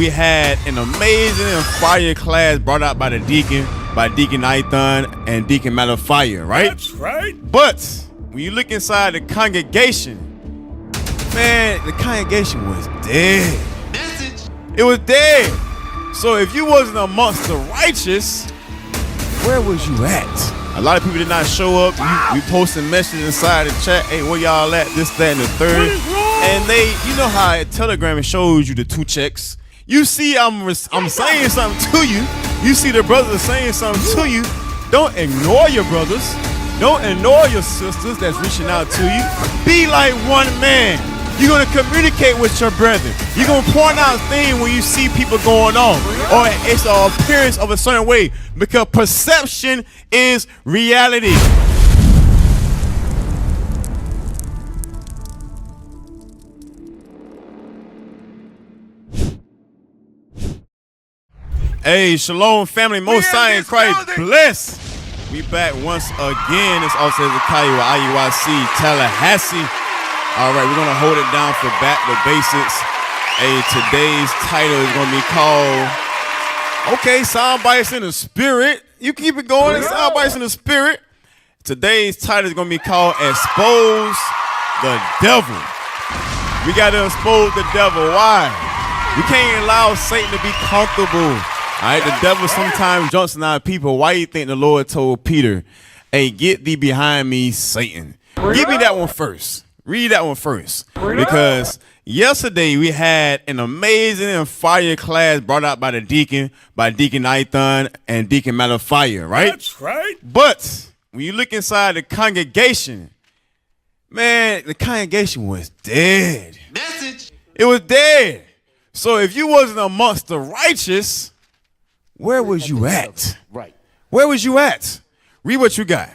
we had an amazing and fire class brought out by Deacon Nathan and Deacon Mattathias, right? That's right. But when you look inside the congregation, man, the congregation was dead. It was dead. So if you wasn't amongst the righteous, where was you at? A lot of people did not show up. We posting messages inside the chat. Hey, where y'all at? This, that, and the third. And you know how at Telegram it shows you the 2 checks. You see, I'm saying something to you. You see the brothers are saying something to you. Don't ignore your brothers. Don't ignore your sisters that's reaching out to you. Be like one man. You're going to communicate with your brethren. You're going to point out things when you see people going on. Or it's an appearance of a certain way. Because perception is reality. Hey, shalom family, most high in Christ, bless. We back once again. It's also Zekiah with IUIC Tallahassee. All right, we're going to hold it down for back the basics. Hey, today's title is going to be called, okay, sound bites in the spirit. You keep it going, sound bites in the spirit. Today's title is going to be called Expose the Devil. We got to expose the devil. Why? We can't allow Satan to be comfortable. All right, the devil sometimes jumps in our people. Why you think the Lord told Peter, hey, get thee behind me, Satan? Give me that one first. Read that one first. Because yesterday we had an amazing and fire class brought out by Deacon Nathan and Deacon Mattathias, right? That's right. But when you look inside the congregation, man, the congregation was dead. It was dead. So if you wasn't amongst the righteous, where was you at? Right. Where was you at? Read what you got.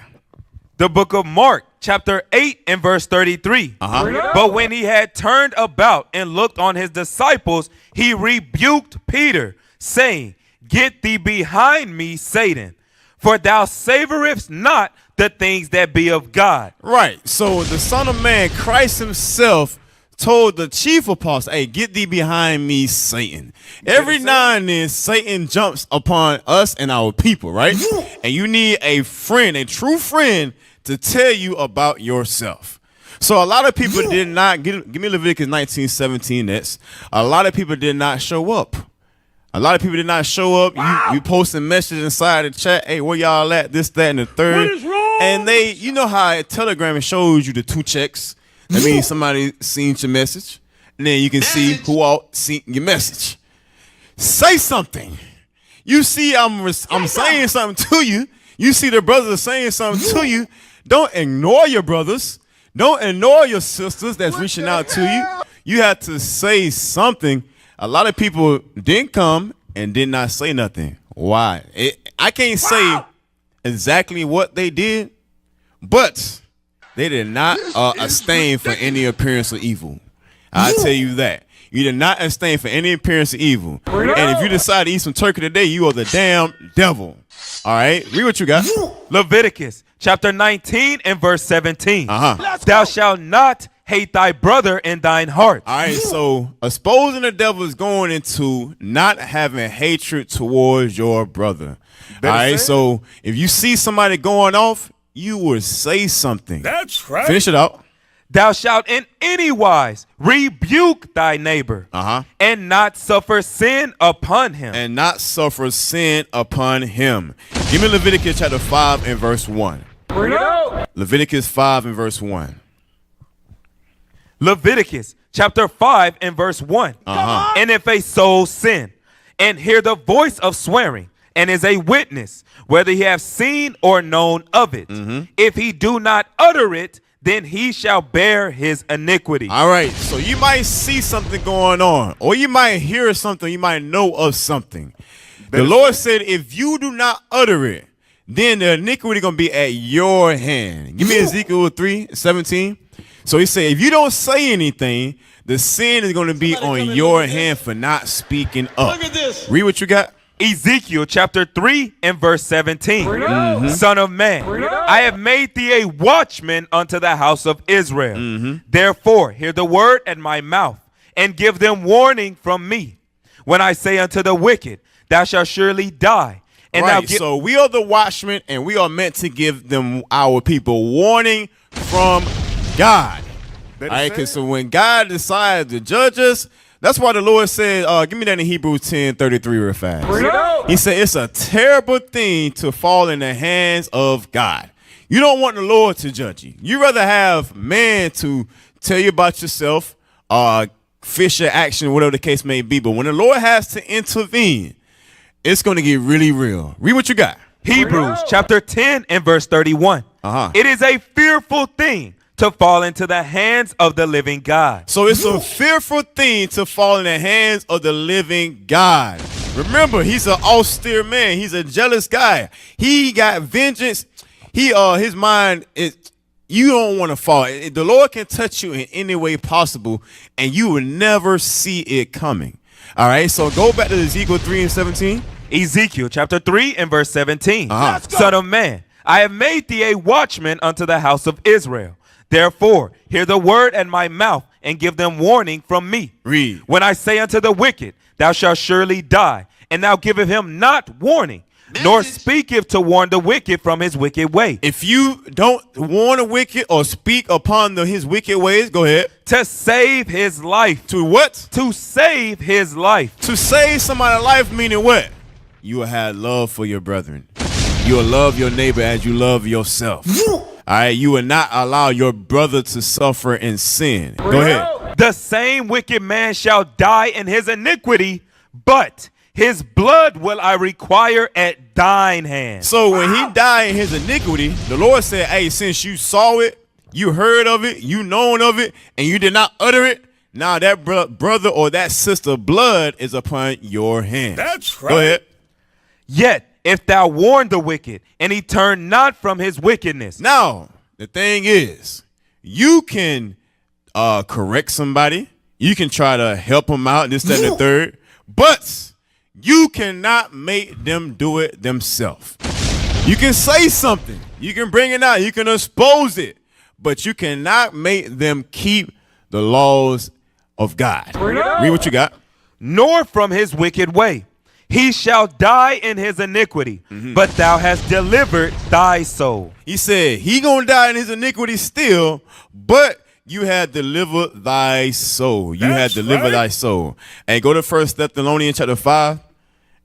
The book of Mark, chapter 8 and verse 33. But when he had turned about and looked on his disciples, he rebuked Peter, saying, get thee behind me, Satan, for thou savorest not the things that be of God. Right. So the Son of Man, Christ himself, told the chief apostle, hey, get thee behind me, Satan. Every now and then, Satan jumps upon us and our people, right? And you need a friend, a true friend, to tell you about yourself. So a lot of people did not, give me Leviticus 19:17, that's, a lot of people did not show up. A lot of people did not show up. You posting messages inside the chat, hey, where y'all at, this, that, and the third. What is wrong? And you know how at Telegram it shows you the 2 checks. That means somebody seen your message, and then you can see who all seen your message. Say something. You see, I'm saying something to you. You see the brothers are saying something to you. Don't ignore your brothers. Don't ignore your sisters that's reaching out to you. You have to say something. A lot of people didn't come and did not say nothing. Why? I can't say exactly what they did, but they did not abstain for any appearance of evil. I'll tell you that. You did not abstain for any appearance of evil. And if you decide to eat some turkey today, you are the damn devil. All right? Read what you got. Leviticus chapter 19 and verse 17. Thou shalt not hate thy brother in thine heart. All right, so exposing the devil is going into not having hatred towards your brother. All right, so if you see somebody going off, you would say something. That's right. Finish it out. Thou shalt in any wise rebuke thy neighbor, and not suffer sin upon him. And not suffer sin upon him. Give me Leviticus chapter 5 and verse 1. Leviticus 5 and verse 1. Leviticus chapter 5 and verse 1. And if a soul sin, and hear the voice of swearing, and is a witness, whether he have seen or known of it, if he do not utter it, then he shall bear his iniquity. All right, so you might see something going on, or you might hear something, you might know of something. The Lord said, if you do not utter it, then the iniquity going to be at your hand. Give me Ezekiel 3:17. So he said, if you don't say anything, the sin is going to be on your hand for not speaking up. Look at this. Read what you got. Ezekiel chapter 3 and verse 17. Son of man, I have made thee a watchman unto the house of Israel. Therefore, hear the word at my mouth, and give them warning from me. when I say unto the wicked, thou shalt surely die. And right, so we are the watchmen, and we are meant to give them, our people, warning from God. All right, because so when God decides to judge us, that's why the Lord said, give me that in Hebrews 10:33 real fast. He said it's a terrible thing to fall in the hands of God. You don't want the Lord to judge you. You rather have man to tell you about yourself, fish your action, whatever the case may be. But when the Lord has to intervene, it's going to get really real. Read what you got. Hebrews chapter 10 and verse 31. It is a fearful thing to fall into the hands of the living God. So it's a fearful thing to fall in the hands of the living God. Remember, he's an austere man. He's a jealous guy. He got vengeance. His mind is, you don't want to fall. The Lord can touch you in any way possible, and you will never see it coming. All right, so go back to Ezekiel 3:17. Ezekiel chapter 3 and verse 17. Son of man, I have made thee a watchman unto the house of Israel. Therefore, hear the word at my mouth, and give them warning from me. Read. When I say unto the wicked, thou shalt surely die, and thou giveth him not warning, nor speaketh to warn the wicked from his wicked way. If you don't warn the wicked or speak upon his wicked ways, go ahead. To save his life. To what? To save his life. To save somebody's life, meaning what? You will have love for your brethren. You will love your neighbor as you love yourself. All right, you will not allow your brother to suffer in sin. Go ahead. The same wicked man shall die in his iniquity, but his blood will I require at thine hand. So when he died in his iniquity, the Lord said, hey, since you saw it, you heard of it, you known of it, and you did not utter it, now that brother or that sister blood is upon your hand. That's right. Go ahead. Yet, if thou warn the wicked, and he turn not from his wickedness. Now, the thing is, you can correct somebody. You can try to help them out, this, that, and the third. But you cannot make them do it themselves. You can say something. You can bring it out. You can expose it. But you cannot make them keep the laws of God. Read what you got. Nor from his wicked way. He shall die in his iniquity, but thou hast delivered thy soul. He said he gonna die in his iniquity still, but you had delivered thy soul. You had delivered thy soul. And go to 1 Thessalonians chapter 5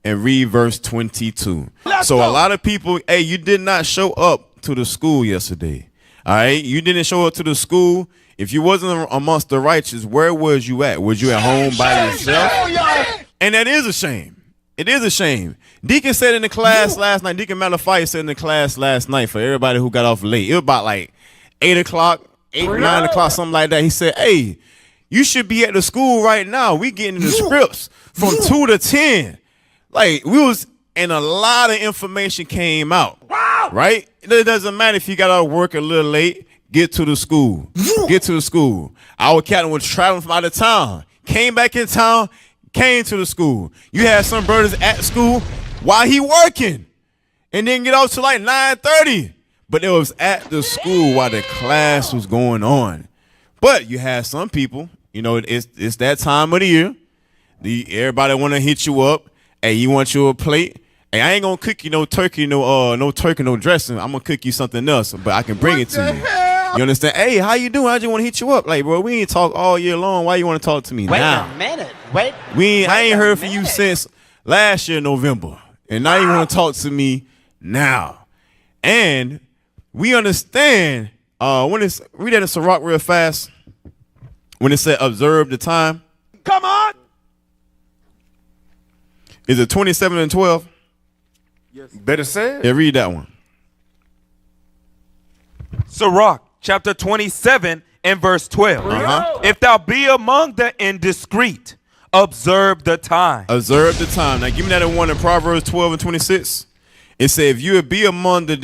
and read verse 22. So a lot of people, hey, you did not show up to the school yesterday. All right, you didn't show up to the school. If you wasn't amongst the righteous, where was you at? Was you at home by yourself? And that is a shame. It is a shame. Deacon said in the class last night, Deacon Mattathias said in the class last night for everybody who got off late, it was about like 8 o'clock, 9 o'clock, something like that. He said, hey, you should be at the school right now. We getting the scripts from 2 to 10. Like, we was, and a lot of information came out, right? It doesn't matter if you got out of work a little late, get to the school. Get to the school. Our captain was traveling from out of town, came back in town, came to the school. You had some brothers at school while he working and didn't get off till like 9:30. But it was at the school while the class was going on. But you had some people, you know, it's that time of the year. Everybody want to hit you up. Hey, you want your plate? Hey, I ain't gonna cook you no turkey, no turkey, no dressing. I'm gonna cook you something else, but I can bring it to you. You understand? Hey, how you doing? I just want to hit you up. Like, bro, we ain't talk all year long. Why you want to talk to me now? Wait a minute. Wait. I ain't heard from you since last year, November. And now you want to talk to me now. And we understand, read that in Sirach real fast. When it said observe the time. Come on. Is it 27 and 12? Yes. Better say it. Yeah, read that one. Sirach chapter 27 and verse 12. If thou be among the indiscreet, observe the time. Observe the time. Now give me that one in Proverbs 12 and 26. It said, if you would be among the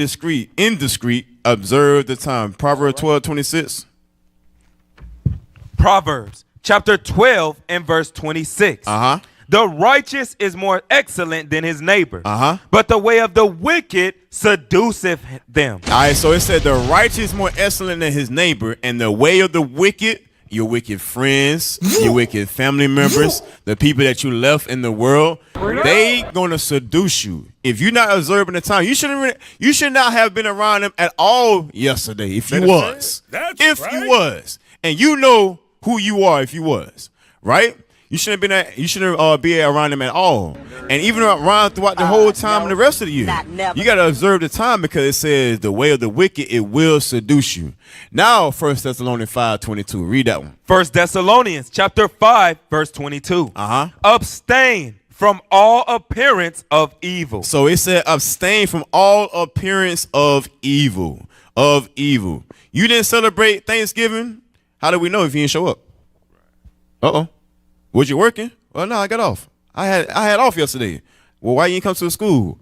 indiscreet, observe the time. Proverbs 12, 26. Proverbs chapter 12 and verse 26. The righteous is more excellent than his neighbor, but the way of the wicked seduceth them. All right, so it said the righteous is more excellent than his neighbor, and the way of the wicked your wicked friends, your wicked family members, the people that you left in the world, they gonna seduce you. If you're not observing the time, you should not have been around them at all yesterday. If you was, you was, and you know who you are. If you was, right? You shouldn't be around them at all, and even around throughout the whole time and the rest of the year. You gotta observe the time because it says the way of the wicked it will seduce you. Now, 1 Thessalonians 5:22. Read that one. 1 Thessalonians chapter 5 verse 22. Abstain from all appearance of evil. So it said abstain from all appearance of evil. Of evil. You didn't celebrate Thanksgiving. How do we know if you didn't show up? Was you working? Well, no, I got off. I had off yesterday. Well, why you didn't come to the school?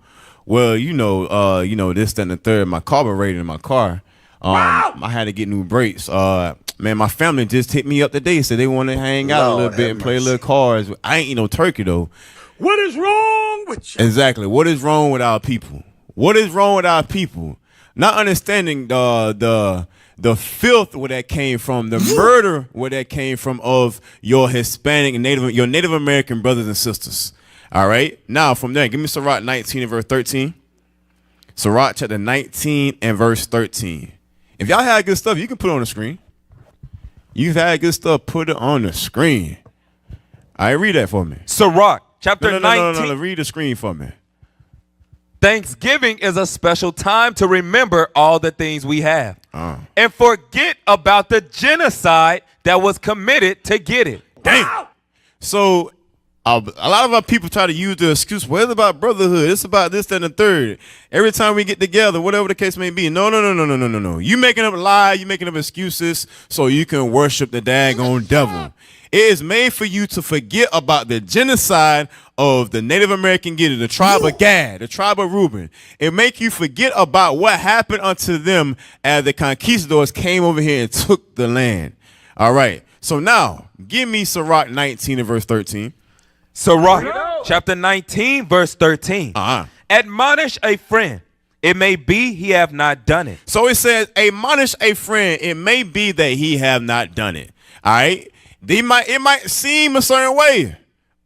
Well, this, that, and the third. My carburetor in my car. I had to get new brakes. Man, my family just hit me up today. Said they want to hang out a little bit and play a little cards. I ain't eat no turkey though. What is wrong with you? Exactly. What is wrong with our people? What is wrong with our people? Not understanding the filth where that came from, the murder where that came from of your Hispanic and your Native American brothers and sisters. All right. Now from there, give me Sirach 19 and verse 13. Sirach chapter 19 and verse 13. If y'all had good stuff, you can put it on the screen. You've had good stuff, put it on the screen. All right, read that for me. Sirach chapter 19. No, read the screen for me. Thanksgiving is a special time to remember all the things we have and forget about the genocide that was committed to get it. Damn. So a lot of our people try to use the excuse, well, it's about brotherhood. It's about this, that, and the third. Every time we get together, whatever the case may be. No. You making up lies, you making up excuses so you can worship the daggone devil. It is made for you to forget about the genocide of the Native American Gideon, the tribe of Gad, the tribe of Reuben. It make you forget about what happened unto them as the conquistadors came over here and took the land. All right. So now, give me Sirach 19 and verse 13. Sirach chapter 19 verse 13. Admonish a friend. It may be he have not done it. So it says, admonish a friend. It may be that he have not done it. All right. It might seem a certain way,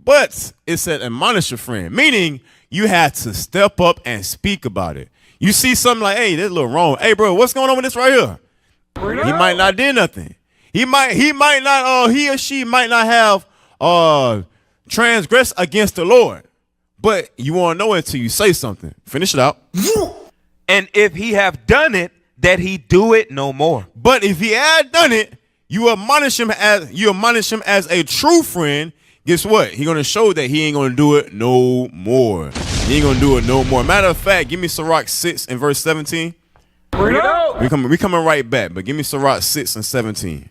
but it said admonish a friend, meaning you have to step up and speak about it. You see something like, hey, this a little wrong. Hey, bro, what's going on with this right here? He might not did nothing. He or she might not have transgressed against the Lord, but you won't know it until you say something. Finish it out. And if he have done it, that he do it no more. But if he had done it, you admonish him as a true friend. Guess what? He gonna show that he ain't gonna do it no more. He ain't gonna do it no more. Matter of fact, give me Sirach 6 and verse 17. We coming right back, but give me Sirach 6 and 17.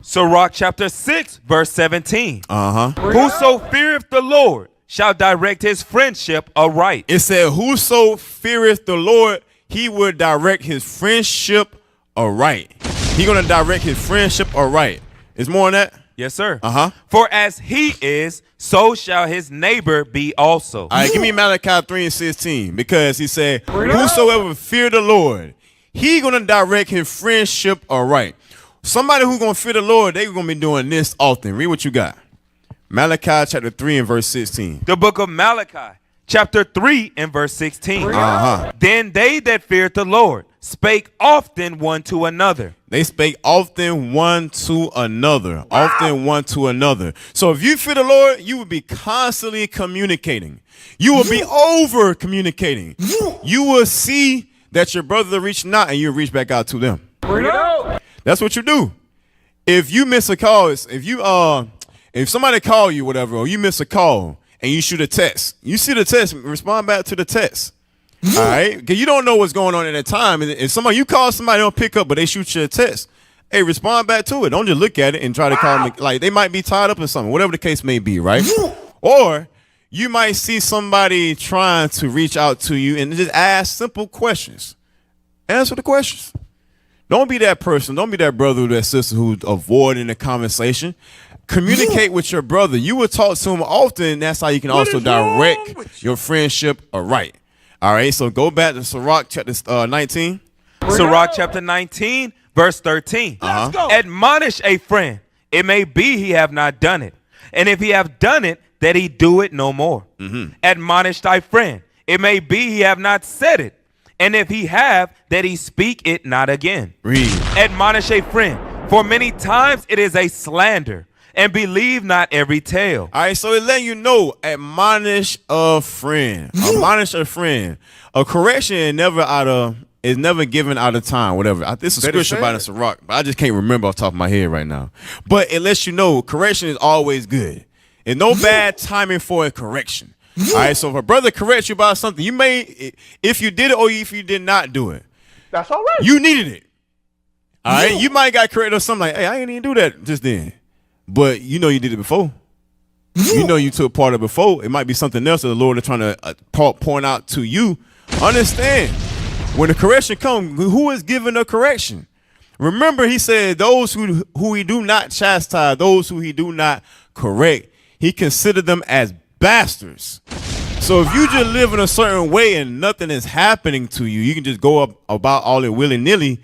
Sirach chapter 6 verse 17. Whoso feareth the Lord shall direct his friendship aright. It said, whoso feareth the Lord, he will direct his friendship aright. He gonna direct his friendship aright. Is more on that? Yes, sir. For as he is, so shall his neighbor be also. All right, give me Malachi 3 and 16, because he said, whosoever fear the Lord, he gonna direct his friendship aright. Somebody who gonna fear the Lord, they gonna be doing this often. Read what you got. Malachi chapter 3 and verse 16. The book of Malachi chapter 3 and verse 16. Then they that feared the Lord spake often one to another. They spake often one to another. Often one to another. So if you fear the Lord, you will be constantly communicating. You will be over communicating. You will see that your brothers are reaching out and you reach back out to them. That's what you do. If you miss a call, if somebody call you, whatever, or you miss a call and you shoot a text, you see the text, respond back to the text. All right, because you don't know what's going on at that time. If you call somebody, don't pick up, but they shoot you a text, hey, respond back to it. Don't just look at it and try to call them. Like they might be tied up in something, whatever the case may be, right? Or you might see somebody trying to reach out to you and just ask simple questions. Answer the questions. Don't be that person. Don't be that brother or that sister who's avoiding the conversation. Communicate with your brother. You will talk to him often. That's how you can also direct your friendship aright. All right, so go back to Sirach chapter 19. Sirach chapter 19, verse 13. Let's go. Admonish a friend. It may be he have not done it. And if he have done it, that he do it no more. Admonish thy friend. It may be he have not said it. And if he have, that he speak it not again. Read. Admonish a friend. For many times it is a slander. And believe not every tale. All right, so it letting you know, admonish a friend. Admonish a friend. A correction is never given out of time, whatever. This is a scripture by the Sirach, but I just can't remember off the top of my head right now. But it lets you know correction is always good. And no bad timing for a correction. All right, so if a brother corrects you about something, you may, if you did it or if you did not do it, that's all right. You needed it. All right, you might got corrected or something like, hey, I ain't even do that just then. But you know you did it before. You know you took part of it before. It might be something else that the Lord is trying to point out to you. Understand, when the correction comes, who is giving the correction? Remember, he said, those who he do not chastise, those who he do not correct, he considered them as bastards. So if you just live in a certain way and nothing is happening to you, you can just go up about all it willy-nilly.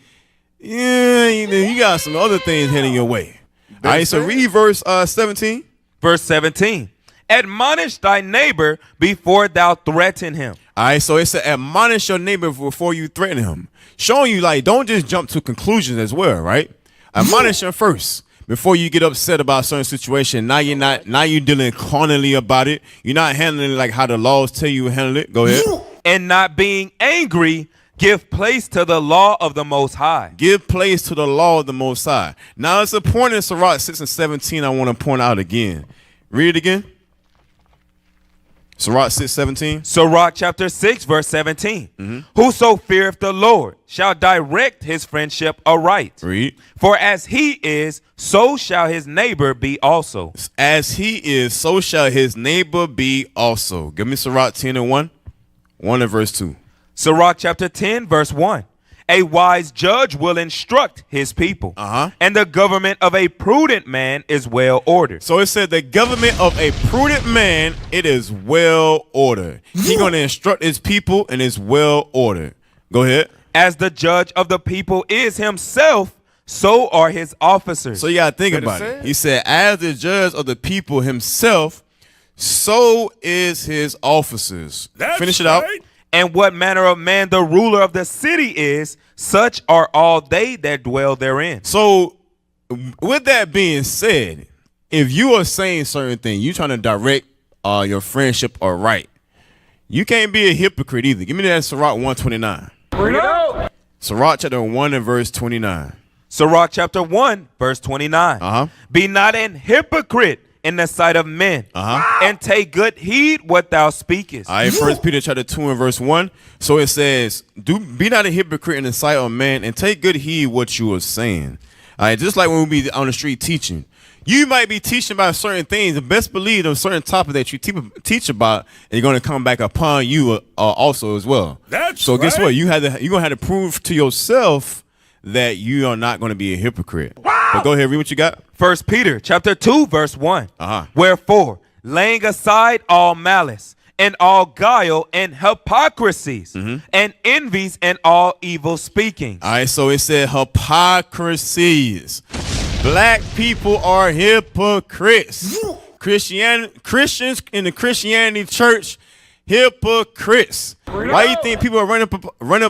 Yeah, you got some other things heading your way. All right, so read verse 17. Verse 17. Admonish thy neighbor before thou threaten him. All right, so it said admonish your neighbor before you threaten him. Showing you, like, don't just jump to conclusions as well, right? Admonish him first before you get upset about a certain situation. Now you're dealing carnally about it. You're not handling it like how the laws tell you to handle it. Go ahead. And not being angry, give place to the law of the Most High. Give place to the law of the Most High. Now, it's a point in Sirach 6 and 17 I want to point out again. Read it again. Sirach 6, 17. Sirach chapter 6, verse 17. Whoso feareth the Lord shall direct his friendship aright. Read. For as he is, so shall his neighbor be also. As he is, so shall his neighbor be also. Give me Sirach 10 and 1. 1 and verse 2. Sirach chapter 10, verse 1. A wise judge will instruct his people, and the government of a prudent man is well ordered. So it said the government of a prudent man, it is well ordered. He's going to instruct his people and it's well ordered. Go ahead. As the judge of the people is himself, so are his officers. So you got to think about it. He said, as the judge of the people himself, so is his officers. Finish it out. And what manner of man the ruler of the city is, such are all they that dwell therein. So with that being said, if you are saying certain things, you trying to direct your friendship or right, you can't be a hypocrite either. Give me that Sirach 129. Bring it out. Sirach chapter 1 and verse 29. Sirach chapter 1, verse 29. Be not an hypocrite in the sight of men, and take good heed what thou speakest. All right, 1 Peter chapter 2 and verse 1. So it says, be not a hypocrite in the sight of man, and take good heed what you are saying. All right, just like when we be on the street teaching. You might be teaching about certain things, and best believe a certain topic that you teach about is going to come back upon you also as well. So guess what? You're going to have to prove to yourself that you are not going to be a hypocrite. But go ahead, read what you got. 1 Peter chapter 2, verse 1. Wherefore, laying aside all malice and all guile and hypocrisies and envies and all evil speaking. All right, so it said hypocrisies. Black people are hypocrites. Christians in the Christianity church, hypocrites. Why do you think people are running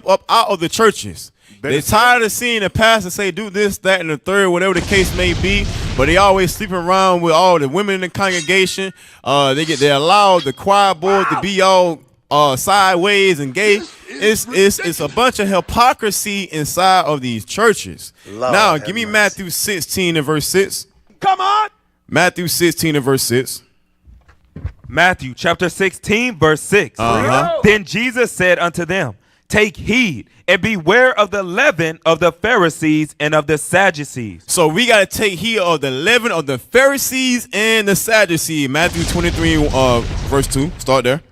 up out of the churches? They're tired of seeing the pastor say do this, that, and the third, whatever the case may be, but they always sleeping around with all the women in the congregation. They allow the choir board to be all sideways and gay. It's a bunch of hypocrisy inside of these churches. Now, give me Matthew 16 and verse 6. Come on. Matthew 16 and verse 6. Matthew chapter 16, verse 6. Then Jesus said unto them, take heed and beware of the leaven of the Pharisees and of the Sadducees. So we got to take heed of the leaven of the Pharisees and the Sadducees. Matthew 23, verse 2. Start there.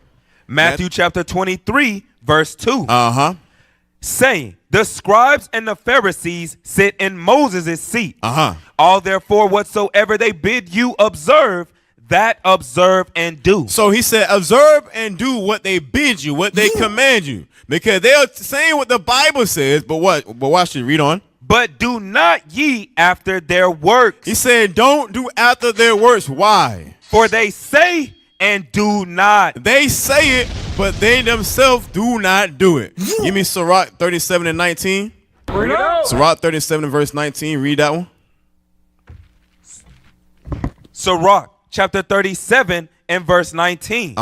Matthew chapter 23, verse 2. Saying, the scribes and the Pharisees sit in Moses' seat. All therefore whatsoever they bid you observe, that observe and do. So he said, observe and do what they bid you, what they command you. Because they are saying what the Bible says, but what? But watch it, read on. But do not ye after their works. He said, don't do after their works. Why? For they say and do not. They say it, but they themselves do not do it. Give me Sirach 37 and 19. Sirach 37 and verse 19. Read that one. Sirach chapter 37 and verse 19.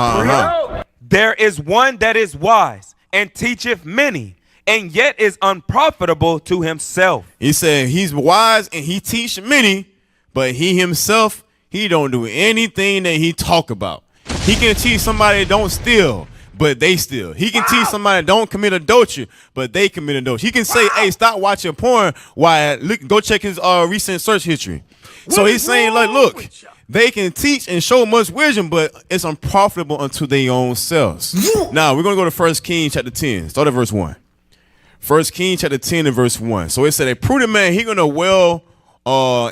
There is one that is wise and teacheth many, and yet is unprofitable to himself. He said he's wise and he teach many, but he himself, he don't do anything that he talk about. He can teach somebody that don't steal, but they steal. He can teach somebody that don't commit adultery, but they commit adultery. He can say, hey, stop watching porn while go check his recent search history. So he's saying, like, look, they can teach and show much wisdom, but it's unprofitable unto their own selves. Now, we're going to go to 1 Kings chapter 10. Start at verse 1. 1 Kings chapter 10 and verse 1. So it said, a prudent man, he going to well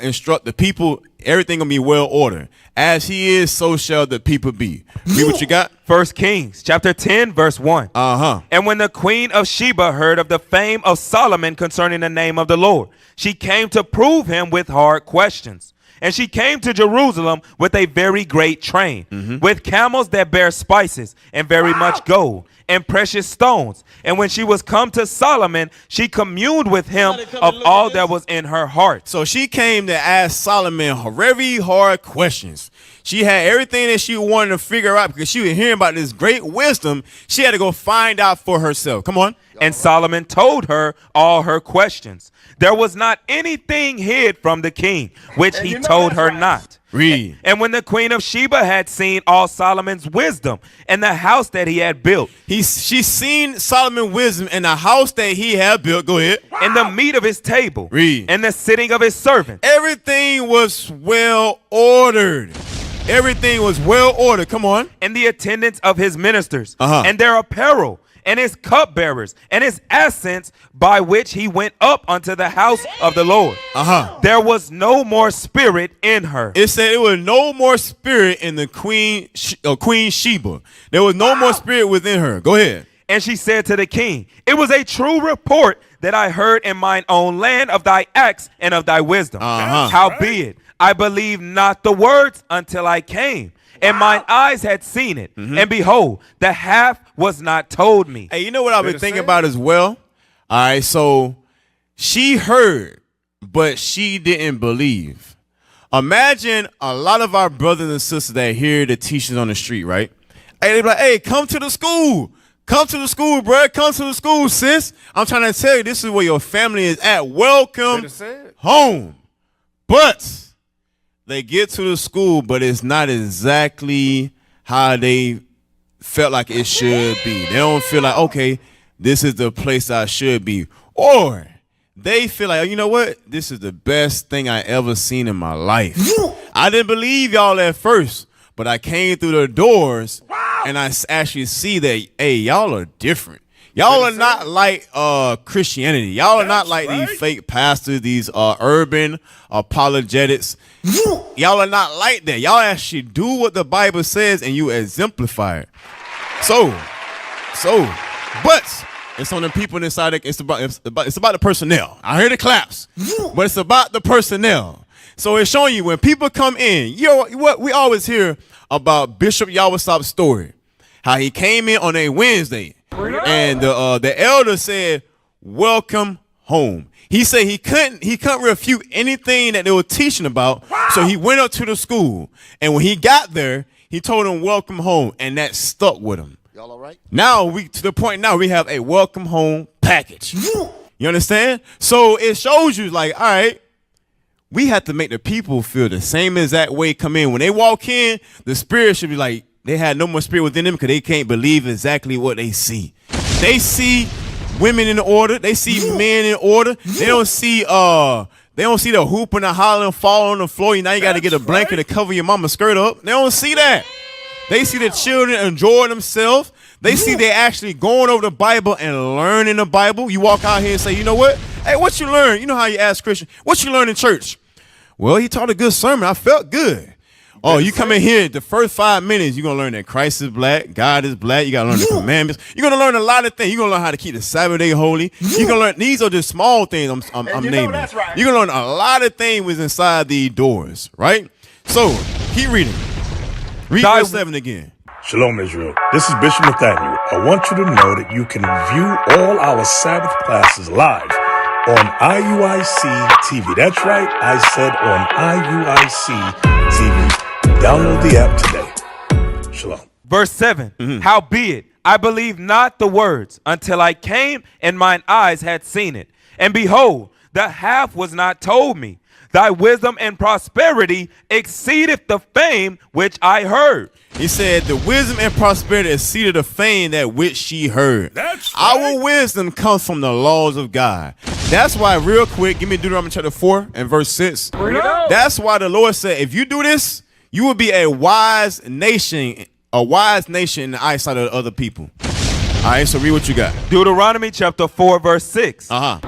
instruct the people. Everything going to be well ordered. As he is, so shall the people be. Read what you got. 1 Kings chapter 10 verse 1. And when the queen of Sheba heard of the fame of Solomon concerning the name of the Lord, she came to prove him with hard questions. And she came to Jerusalem with a very great train, with camels that bear spices, and very much gold, and precious stones. And when she was come to Solomon, she communed with him of all that was in her heart. So she came to ask Solomon very hard questions. She had everything that she wanted to figure out because she was hearing about this great wisdom. She had to go find out for herself. Come on. And Solomon told her all her questions. There was not anything hid from the king, which he told her not. Read. And when the queen of Sheba had seen all Solomon's wisdom and the house that he had built. She's seen Solomon's wisdom and the house that he had built. Go ahead. And the meat of his table. Read. And the sitting of his servants. Everything was well ordered. Everything was well ordered. Come on. And the attendants of his ministers. And their apparel. And his cupbearers, and his ascents, by which he went up unto the house of the Lord. There was no more spirit in her. It said it was no more spirit in the Queen Sheba. There was no more spirit within her. Go ahead. And she said to the king, it was a true report that I heard in mine own land of thy acts and of thy wisdom. Howbeit, I believed not the words until I came. And mine eyes had seen it. And behold, the half was not told me. Hey, you know what I've been thinking about as well? All right, so she heard, but she didn't believe. Imagine a lot of our brothers and sisters that hear the teachers on the street, right? Hey, they be like, hey, come to the school. Come to the school, bro. Come to the school, sis. I'm trying to tell you, this is where your family is at. Welcome home. But they get to the school, but it's not exactly how they felt like it should be. They don't feel like, okay, this is the place I should be. Or they feel like, you know what? This is the best thing I ever seen in my life. I didn't believe y'all at first, but I came through the doors and I actually see that, hey, y'all are different. Y'all are not like Christianity. Y'all are not like these fake pastors, these urban apologetics. Y'all are not like that. Y'all actually do what the Bible says and you exemplify it. But it's on the people inside. It's about the personnel. I heard the claps, but it's about the personnel. So it's showing you when people come in. You know what we always hear about Bishop Yawasop's story, how he came in on a Wednesday. And the elder said, welcome home. He said he couldn't refute anything that they were teaching about. So he went up to the school. And when he got there, he told them welcome home. And that stuck with him. Y'all all right? Now to the point now we have a welcome home package. You understand? So it shows you like, all right, we have to make the people feel the same exact way come in. When they walk in, the spirit should be like, they had no more spirit within them because they can't believe exactly what they see. They see women in order. They see men in order. They don't see the hooping and hollering, fall on the floor. Now you got to get a blanket to cover your mama's skirt up. They don't see that. They see the children enjoying themselves. They see they actually going over the Bible and learning the Bible. You walk out here and say, you know what? Hey, what you learn? You know how you ask Christian, what you learn in church? Well, he taught a good sermon. I felt good. Oh, you come in here, the first 5 minutes, you're going to learn that Christ is black, God is black. You got to learn the commandments. You're going to learn a lot of things. You're going to learn how to keep the Sabbath day holy. You're going to learn, these are just small things I'm naming. That's right. You're going to learn a lot of things was inside the doors, right? So, keep reading. Read verse 7 again. Shalom, Israel. This is Bishop Nathaniel. I want you to know that you can view all our Sabbath classes live on IUIC TV. That's right, I said on IUIC TV. Download the app today. Shalom. Verse 7. Howbeit, I believe not the words until I came and mine eyes had seen it. And behold, the half was not told me. Thy wisdom and prosperity exceedeth the fame which I heard. He said, the wisdom and prosperity exceeded the fame that which she heard. That's right. Our wisdom comes from the laws of God. That's why, real quick, give me Deuteronomy chapter 4 and verse 6. That's why the Lord said, if you do this, you will be a wise nation in the eyesight of other people. All right, so read what you got. Deuteronomy chapter 4 verse 6.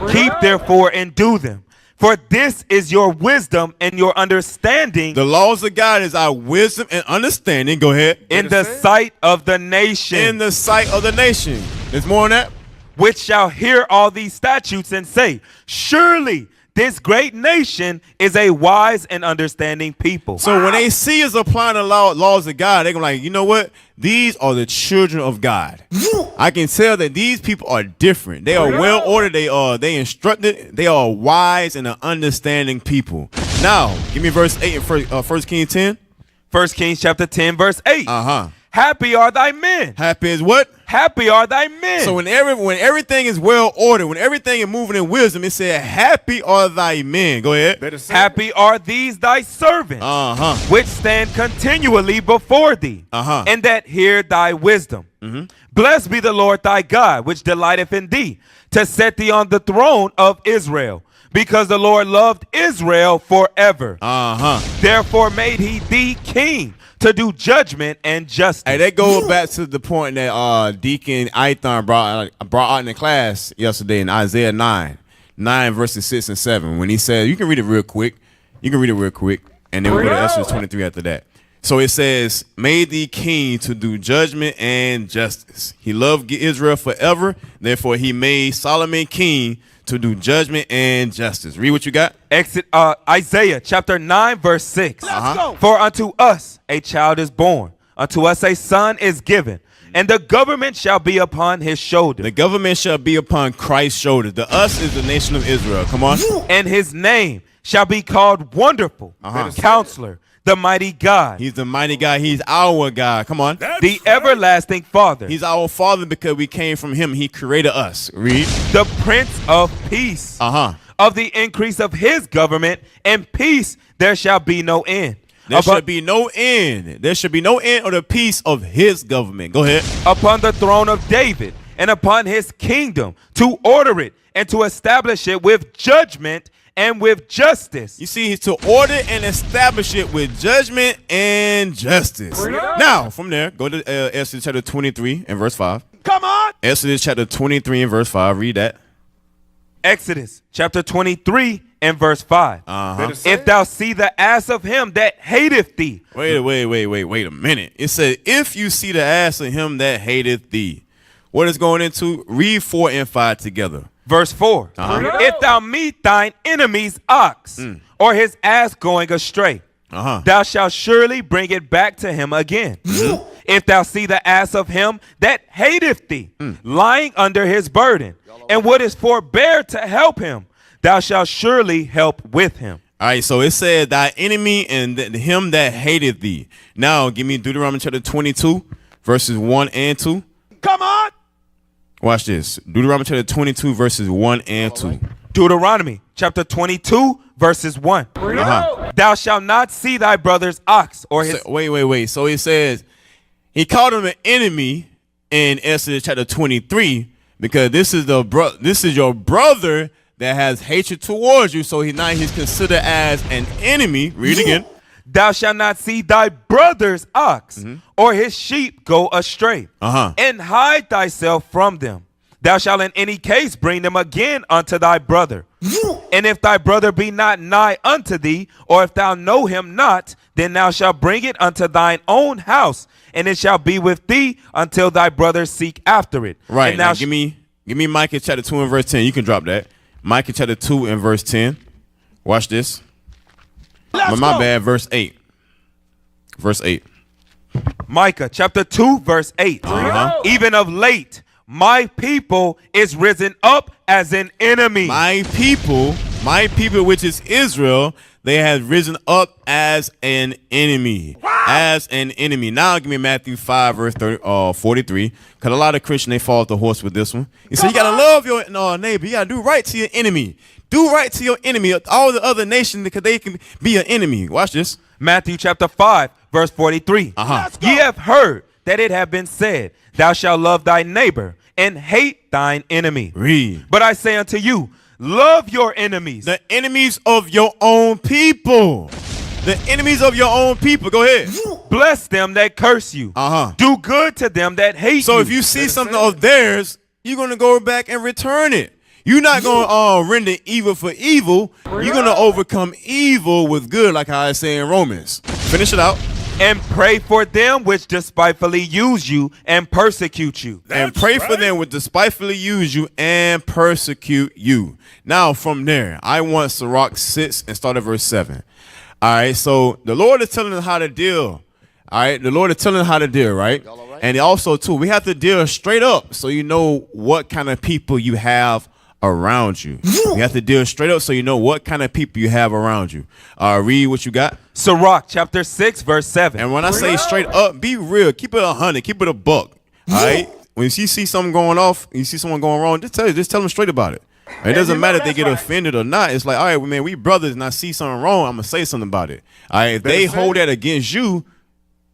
Keep therefore and do them. For this is your wisdom and your understanding. The laws of God is our wisdom and understanding. Go ahead. In the sight of the nation. In the sight of the nation. There's more on that. Which shall hear all these statutes and say, surely this great nation is a wise and understanding people. So when they see us applying the laws of God, they're going to be like, you know what? These are the children of God. I can tell that these people are different. They are well ordered. They instructed. They are wise and an understanding people. Now, give me verse 8 in 1 Kings 10. 1 Kings chapter 10 verse 8. Happy are thy men. Happy is what? Happy are thy men. So when everything is well ordered, when everything is moving in wisdom, it said, happy are thy men. Go ahead. Happy are these thy servants, which stand continually before thee, and that hear thy wisdom. Blessed be the Lord thy God, which delighteth in thee, to set thee on the throne of Israel. Because the Lord loved Israel forever. Therefore made he thee king to do judgment and justice. Hey, that goes back to the point that Deacon Ithon brought out in the class yesterday in Isaiah 9 verses 6 and 7. When he said, you can read it real quick. And then we'll go to Exodus 23 after that. So it says, made thee king to do judgment and justice. He loved Israel forever. Therefore, he made Solomon king to do judgment and justice. Read what you got. Isaiah chapter 9 verse 6. Let's go. For unto us a child is born, unto us a son is given, and the government shall be upon his shoulder. The government shall be upon Christ's shoulder. The us is the nation of Israel. Come on. And his name shall be called Wonderful, Counselor, the Mighty God. He's the mighty God. He's our God. Come on. The Everlasting Father. He's our Father because we came from him. He created us. Read. The Prince of Peace. Of the increase of his government and peace there shall be no end. There should be no end. There should be no end of the peace of his government. Go ahead. Upon the throne of David and upon his kingdom, to order it and to establish it with judgment and with justice. You see, he's to order and establish it with judgment and justice. Now, from there, go to Exodus chapter 23 and verse 5. Come on. Exodus chapter 23 and verse 5. Read that. Exodus chapter 23 and verse 5. If thou see the ass of him that hateth thee. Wait a minute. It said, if you see the ass of him that hateth thee. What is going into? Read 4 and 5 together. Verse 4. If thou meet thine enemy's ox or his ass going astray, thou shalt surely bring it back to him again. If thou see the ass of him that hateth thee lying under his burden, and wouldest forbear to help him, thou shalt surely help with him. All right, so it said thy enemy and him that hateth thee. Now, give me Deuteronomy chapter 22, verses 1 and 2. Come on. Watch this. Deuteronomy chapter 22, verses 1 and 2. Deuteronomy chapter 22, verses 1. Thou shalt not see thy brother's ox or his... Wait. So it says, he called him an enemy in Exodus chapter 23 because this is your brother that has hatred towards you. So he's considered as an enemy. Read again. Thou shalt not see thy brother's ox or his sheep go astray, and hide thyself from them. thou shalt in any case bring them again unto thy brother. And if thy brother be not nigh unto thee, or if thou know him not, then thou shalt bring it unto thine own house, and it shall be with thee until thy brother seek after it. Right. And Now give me Micah chapter 2 and verse 10. You can drop that. Micah chapter 2 and verse 10. Watch this. My bad. Verse 8. Verse 8. Micah chapter 2 verse 8. Even of late, my people is risen up as an enemy. My people, which is Israel, they have risen up as an enemy. As an enemy. Now give me Matthew 5 verse 43. Because a lot of Christians, they fall off the horse with this one. You say you got to love your neighbor. You got to do right to your enemy. Do right to your enemy. All the other nations, because they can be your enemy. Watch this. Matthew chapter 5 verse 43. Ye have heard that it have been said, thou shalt love thy neighbor and hate thine enemy. Read. But I say unto you, love your enemies. The enemies of your own people. The enemies of your own people. Go ahead. Bless them that curse you. Do good to them that hate you. So if you see something of theirs, you're going to go back and return it. You're not going to render evil for evil. You're going to overcome evil with good, like how I say in Romans. Finish it out. And pray for them which despitefully use you and persecute you. And pray for them which despitefully use you and persecute you. Now from there, I want Sirach 6 and start at verse 7. All right, so the Lord is telling us how to deal. All right, the Lord is telling us how to deal, right? And also, too, we have to deal straight up so you know what kind of people you have around you. You have to deal straight up so you know what kind of people you have around you. Read what you got. Sirach chapter 6 verse 7. And when I say straight up, be real. Keep it 100. Keep it a buck. All right? When you see something going off, you see someone going wrong, just tell them straight about it. It doesn't matter if they get offended or not. It's like, all right, well, man, we brothers, and I see something wrong, I'm going to say something about it. All right, if they hold that against you,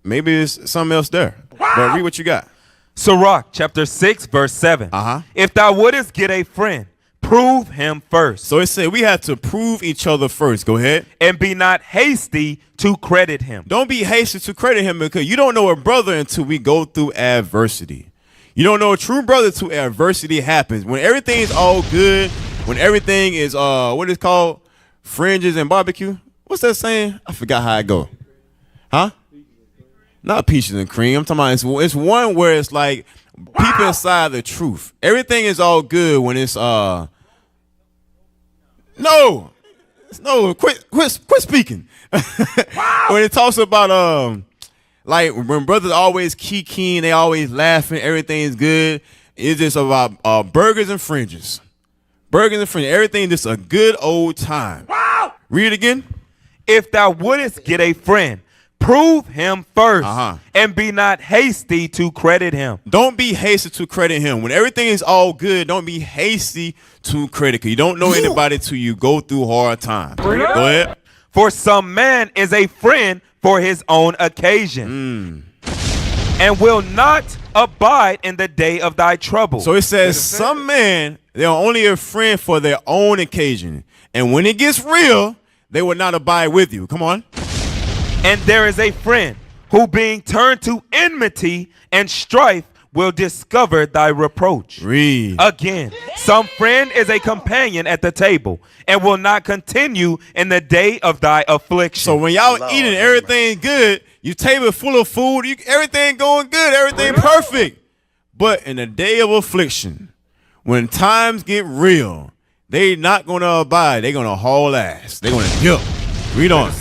maybe it's something else there. But read what you got. Sirach chapter 6 verse 7. If thou wouldest get a friend, prove him first. So it said we have to prove each other first. Go ahead. And be not hasty to credit him. Don't be hasty to credit him, because you don't know a brother until we go through adversity. You don't know a true brother till adversity happens. When everything is all good, when everything is what is called fringes and barbecue. What's that saying? I forgot how it go. Huh? Not peaches and cream. I'm talking about it's one where it's like people inside the truth. Everything is all good when it's quit speaking. When it talks about like when brothers always kikiing, they always laughing, everything's good. It's just about burgers and fringes. Burgers and fringes. Everything just a good old time. Wow. Read it again. If thou wouldest get a friend, prove him first, and be not hasty to credit him. Don't be hasty to credit him. When everything is all good, don't be hasty to credit, because you don't know anybody till you go through hard times. Go ahead. For some man is a friend for his own occasion, and will not abide in the day of thy trouble. So it says some men, they're only a friend for their own occasion, and when it gets real, they will not abide with you. Come on. And there is a friend who, being turned to enmity and strife, will discover thy reproach. Read. Again, some friend is a companion at the table and will not continue in the day of thy affliction. So when y'all eating, everything good, your table full of food, everything going good, everything perfect. But in the day of affliction, when times get real, they not going to abide. They're going to haul ass. They're going to dip. Read on.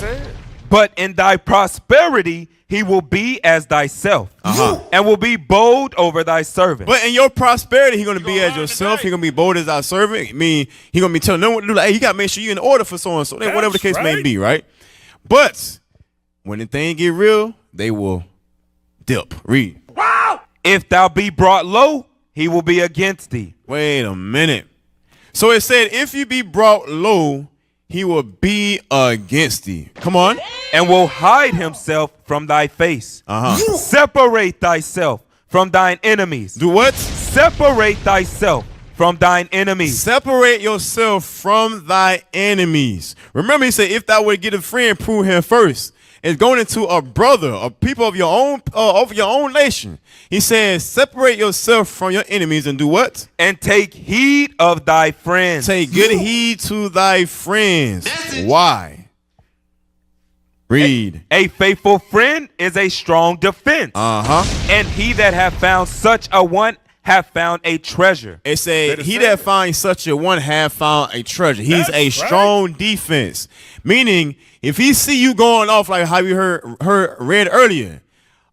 But in thy prosperity, he will be as thyself, and will be bold over thy servant. But in your prosperity, he's going to be as yourself. He's going to be bold as thy servant. I mean, he's going to be telling them what to do. Like, hey, you got to make sure you're in order for so and so, whatever the case may be, right? But when the thing get real, they will dip. Read. Wow! If thou be brought low, he will be against thee. Wait a minute. So it said, if you be brought low, he will be against thee. Come on. And will hide himself from thy face. Separate thyself from thine enemies. Do what? Separate thyself from thine enemies. Separate yourself from thy enemies. Remember, he said, if thou would get a friend, prove him first. is going into a brother, a people of your own nation. He says, separate yourself from your enemies and do what? And take heed of thy friends. Take good heed to thy friends. Why? Read. A faithful friend is a strong defense. And he that hath found such a one have found a treasure. It said, he that finds such a one have found a treasure. He's a strong defense. Meaning, if he see you going off like how we read earlier,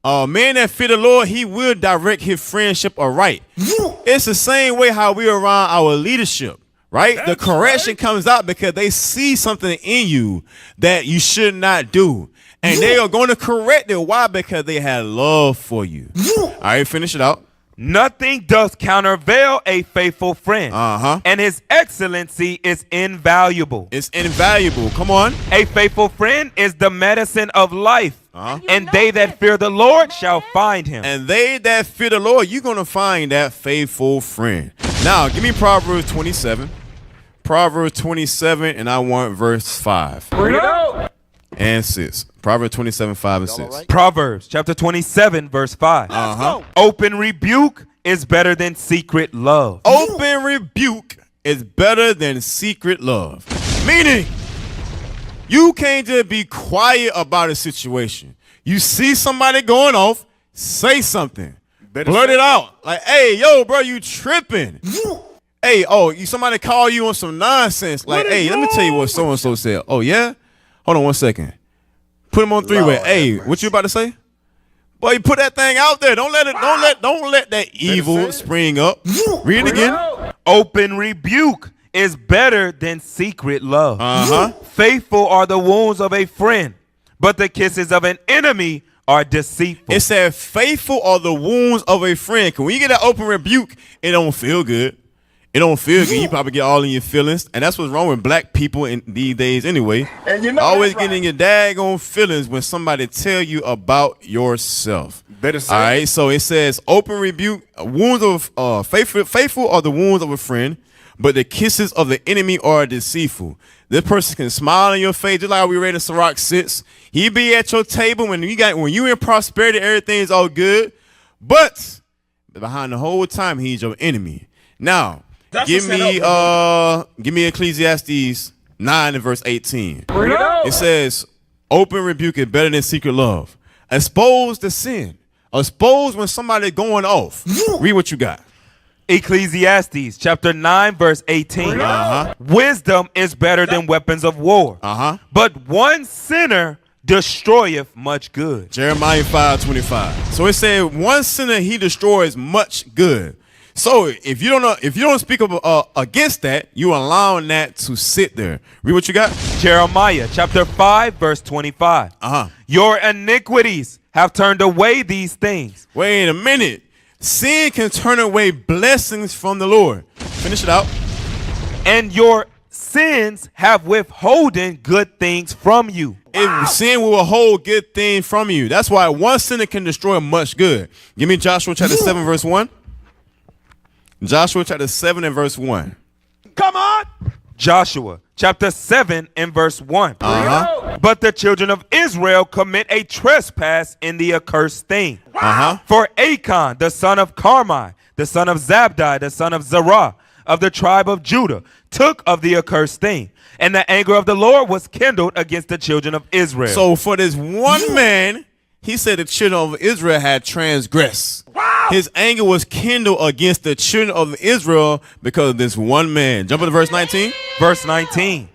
a man that fear the Lord, he will direct his friendship aright. It's the same way how we around our leadership, right? The correction comes out because they see something in you that you should not do. And they are going to correct it. Why? Because they have love for you. All right, finish it out. Nothing does countervail a faithful friend. And his excellency is invaluable. It's invaluable. Come on. A faithful friend is the medicine of life. And they that fear the Lord shall find him. And they that fear the Lord, you're going to find that faithful friend. Now, give me Proverbs 27. Proverbs 27, and I want verse 5 and 6. Proverbs 27, 5 and 6. Proverbs chapter 27, verse 5. Open rebuke is better than secret love. Open rebuke is better than secret love. Meaning, you can't just be quiet about a situation. You see somebody going off, say something. Blurt it out. Like, hey, yo, bro, you tripping. Hey, somebody call you on some nonsense. Like, hey, let me tell you what so-and-so said. Oh, yeah? Hold on 1 second. Put him on three-way. Hey, what you about to say? Boy, you put that thing out there. Don't let that evil spring up. Read it again. Open rebuke is better than secret love. Faithful are the wounds of a friend, but the kisses of an enemy are deceitful. It said, faithful are the wounds of a friend. When you get that open rebuke, it don't feel good. It don't feel good. You probably get all in your feelings. And that's what's wrong with black people in these days anyway. And you know always getting your daggone feelings when somebody tell you about yourself. Better say. All right, so it says, open rebuke, wounds of faithful are the wounds of a friend, but the kisses of the enemy are deceitful. This person can smile in your face, just like we read in Sirach 6. He be at your table when you in prosperity, everything's all good. But behind the whole time, he's your enemy. Now, give me Ecclesiastes 9 and verse 18. It says, open rebuke is better than secret love. Expose the sin. Expose when somebody going off. Read what you got. Ecclesiastes chapter 9 verse 18. Wisdom is better than weapons of war. But one sinner destroyeth much good. Jeremiah 5:25. So it said one sinner he destroys much good. So if you don't speak up against that, you allowing that to sit there. Read what you got. Jeremiah chapter 5 verse 25. Your iniquities have turned away these things. Wait a minute. Sin can turn away blessings from the Lord. Finish it out. And your sins have withholden good things from you. If sin will withhold good things from you. That's why one sinner can destroy much good. Give me Joshua chapter 7 verse 1. Joshua chapter 7 and verse 1. Come on. Joshua chapter 7 and verse 1. But the children of Israel commit a trespass in the accursed thing. For Achan, the son of Carmi, the son of Zabdi, the son of Zerah, of the tribe of Judah, took of the accursed thing. And the anger of the Lord was kindled against the children of Israel. So for this one man, he said the children of Israel had transgressed. His anger was kindled against the children of Israel because of this one man. Jump into verse 19. Verse 19.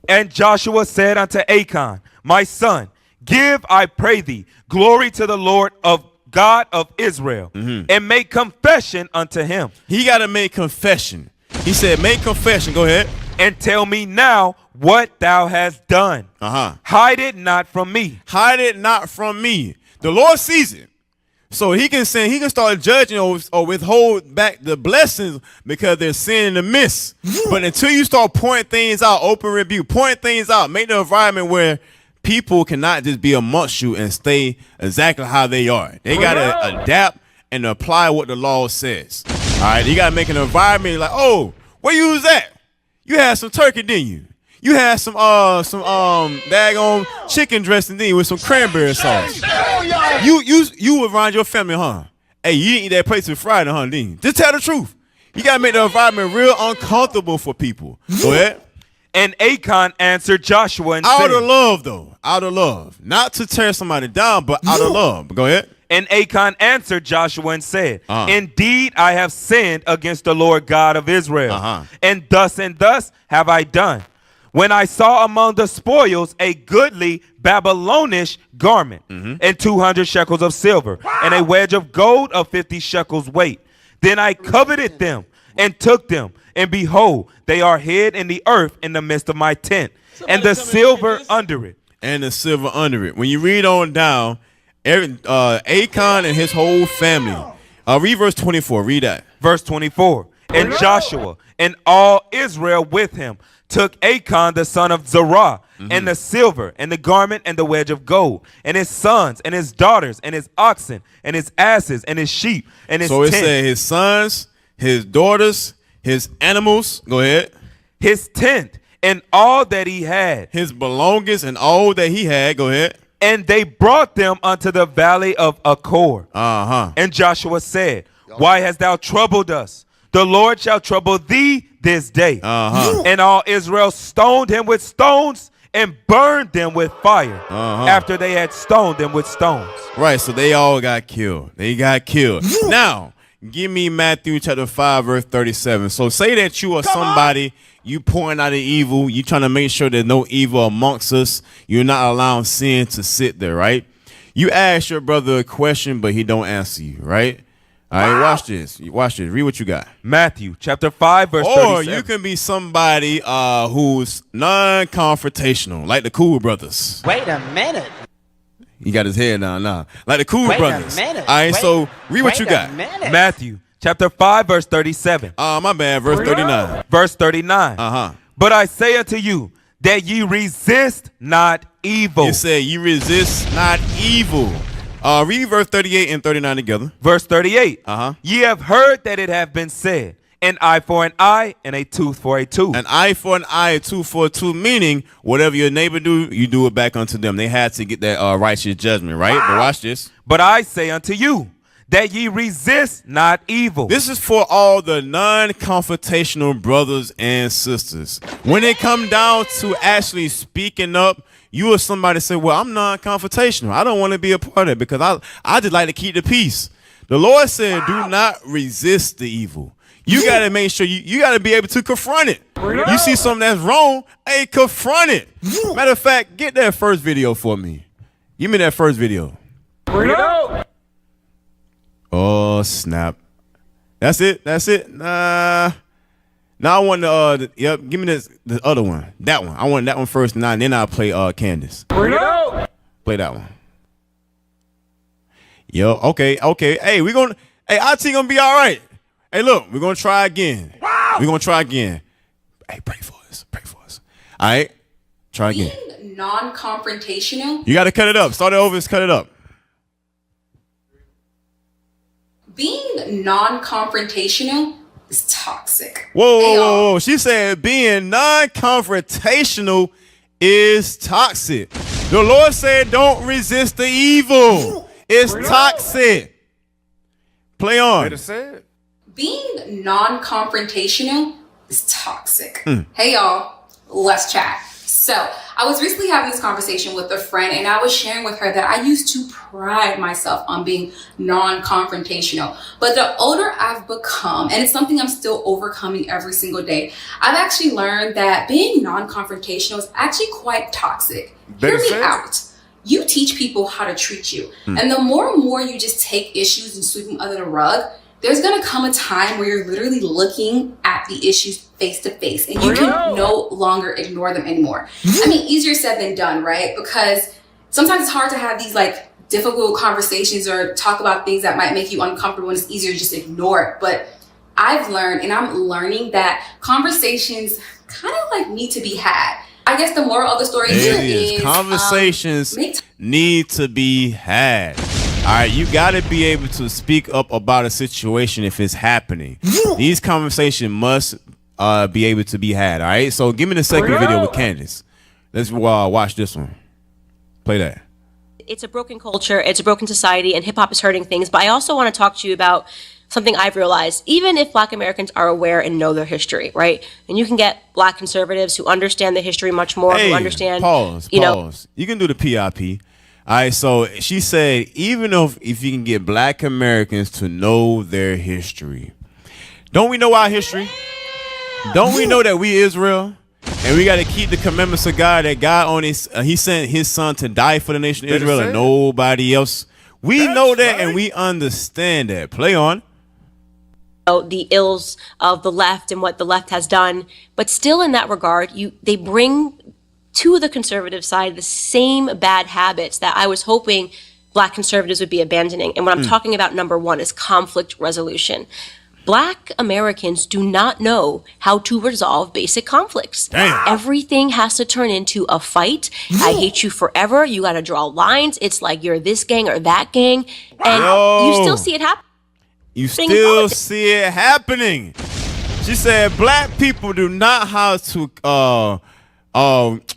And Joshua said unto Achan, my son, give, I pray thee, glory to the Lord of God of Israel, and make confession unto him. He got to make confession. He said, make confession. Go ahead. And tell me now what thou hast done. Hide it not from me. Hide it not from me. The Lord sees it. So he can start judging or withhold back the blessings because there's sin in the midst. But until you start pointing things out, open rebuke, point things out, make the environment where people cannot just be amongst you and stay exactly how they are. They got to adapt and apply what the law says. All right, you got to make an environment like, oh, where you was at? You had some turkey, didn't you? You had some daggone chicken dressing thing with some cranberry sauce. You around your family, huh? Hey, you didn't eat that plate till Friday, huh, didn't you? Just tell the truth. You gotta make the environment real uncomfortable for people. Go ahead. And Achan answered Joshua and Out said, of love, though. Out of love. Not to tear somebody down, but out of love. Go ahead. And Achan answered Joshua and said, Indeed, I have sinned against the Lord God of Israel, and thus have I done. When I saw among the spoils a goodly Babylonish garment, and 200 shekels of silver, and a wedge of gold of 50 shekels weight, then I coveted them and took them, and behold, they are hid in the earth in the midst of my tent, and the silver under it. And the silver under it. When you read on down, Achan and his whole family. Read verse 24. Read that. Verse 24. And Joshua and all Israel with him took Achan the son of Zerah, and the silver, and the garment, and the wedge of gold, and his sons, and his daughters, and his oxen, and his asses, and his sheep, and his So it tent. said his sons, his daughters, his animals. Go ahead. His tent, and all that he had. His belongings and all that he had. Go ahead. And they brought them unto the valley of Achor. And Joshua said, Why hast thou troubled us? The Lord shall trouble thee this day. And all Israel stoned him with stones and burned them with fire after they had stoned them with stones. Right, so they all got killed. They got killed. Now, give me Matthew chapter 5, verse 37. So say that you are somebody, you pointing out the evil, you trying to make sure there's no evil amongst us. You're not allowing sin to sit there, right? You ask your brother a question, but he don't answer you, right? All right, watch this. Watch this. Read what you got. Matthew chapter 5, verse 37. Or you can be somebody who's non-confrontational, like the Cool Brothers. Wait a minute. He got his head down now. Like the Cool Wait a Brothers. minute. All right, Wait- so read what wait you a got. minute. Matthew chapter 5, verse 37. My bad, verse 39. Verse 39. But I say unto you that ye resist not evil. It said, you resist not evil. Read verse 38 and 39 together. Verse 38. Ye have heard that it hath been said, an eye for an eye, and a tooth for a tooth. An eye for an eye, a tooth for a tooth, meaning whatever your neighbor do, you do it back unto them. They had to get that righteous judgment, right? But watch this. But I say unto you that ye resist not evil. This is for all the non-confrontational brothers and sisters. When it come down to actually speaking up, you or somebody say, well, I'm non-confrontational. I don't want to be a part of it because I just like to keep the peace. The Lord said, do not resist the evil. You got to make sure you got to be able to confront it. You see something that's wrong, hey, confront it. Matter of fact, get that first video for me. Give me that first video. Oh, snap. That's it? That's it? Nah. Now I want yep, give me the other one. That one. I want that one first, and then I'll play Candace. Play that one. Yo, okay. Hey, IT gonna be all right. Hey, look, we're gonna try again. We're gonna try again. Hey, pray for us. Pray for us. All right, try again. Being non-confrontational. You gotta cut it up. Start it over. Just cut it up. Being non-confrontational is toxic. Whoa. She said being non-confrontational is toxic. The Lord said don't resist the evil. It's toxic. Play on. Being non-confrontational is toxic. Hey y'all, let's chat. So I was recently having this conversation with a friend, and I was sharing with her that I used to pride myself on being non-confrontational. But the older I've become, and it's something I'm still overcoming every single day, I've actually learned that being non-confrontational is actually quite toxic. Hear me out. You teach people how to treat you. And the more and more you just take issues and sweep them under the rug, there's gonna come a time where you're literally looking at the issues face to face and you can no longer ignore them anymore. I mean, easier said than done, right? Because sometimes it's hard to have these like difficult conversations or talk about things that might make you uncomfortable, and it's easier to just ignore it. But I've learned, and I'm learning, that conversations kind of like need to be had. I guess the moral of the story is conversations need to be had. All right, you got to be able to speak up about a situation if it's happening. These conversations must be able to be had. All right. So give me the second video with Candace. Let's watch this one. Play that. It's a broken culture, it's a broken society, and hip hop is hurting things. But I also want to talk to you about something I've realized. Even if Black Americans are aware and know their history, right? And you can get Black conservatives who understand the history much more, who understand. Pause. You can do the PIP. All right. So she said, even if you can get Black Americans to know their history, don't we know our history? Don't we know that we Israel? And we got to keep the commandments of God, that God on he sent his son to die for the nation of Israel and nobody else. We know that and we understand that. Play on. The ills of the left and what the left has done. But still in that regard, they bring to the conservative side the same bad habits that I was hoping Black conservatives would be abandoning. And what I'm talking about, number one, is conflict resolution. Black Americans do not know how to resolve basic conflicts. Damn. Everything has to turn into a fight. I hate you forever. You got to draw lines. It's like you're this gang or that gang. And you still see it happen. You still see it happening. She said Black people do not know how to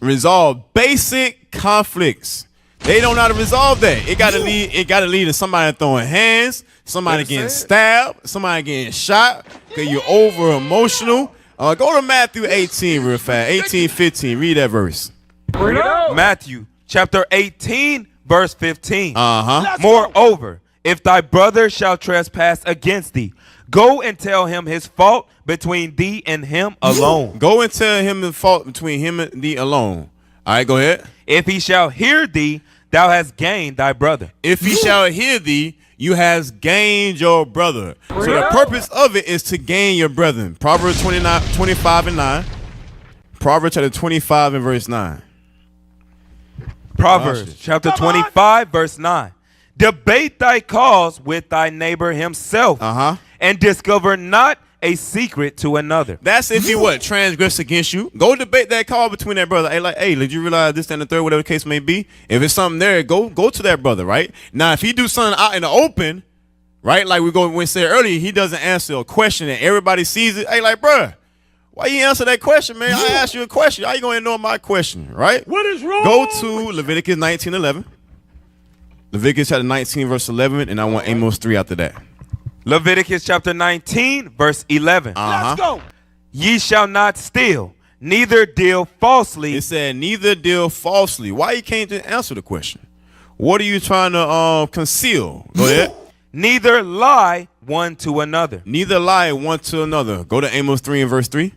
resolve basic conflicts. They don't know how to resolve that. It gotta lead to somebody throwing hands, somebody getting stabbed, somebody getting shot, because you're over emotional. Go to Matthew 18 real fast. 18:15. Read that verse. Matthew chapter 18, verse 15. Uh-huh. Moreover, if thy brother shall trespass against thee, go and tell him his fault between thee and him alone. Go and tell him the fault between him and thee alone. All right, go ahead. If he shall hear thee, thou hast gained thy brother. If he shall hear thee, you has gained your brother. So the purpose of it is to gain your brethren. Proverbs 25 and 9. Proverbs chapter 25 and verse 9. Proverbs chapter 25, verse 9. Debate thy cause with thy neighbor himself, and discover not a secret to another. That's if he transgress against you. Go debate that call between that brother. Hey, did you realize this and the third, whatever the case may be? If it's something there, go to that brother, right? Now, if he do something out in the open, right, like we said earlier, he doesn't answer a question and everybody sees it. Hey, like, bruh, why you answer that question, man? I asked you a question. How you gonna ignore my question, right? What is wrong? Go to Leviticus 19:11. Leviticus chapter 19, verse 11, and I want Amos 3 after that. Leviticus chapter 19, verse 11. Let's go. Ye shall not steal, neither deal falsely. It said, neither deal falsely. Why you can't just answer the question? What are you trying to conceal? Go ahead. Neither lie one to another. Neither lie one to another. Go to Amos 3 and verse 3.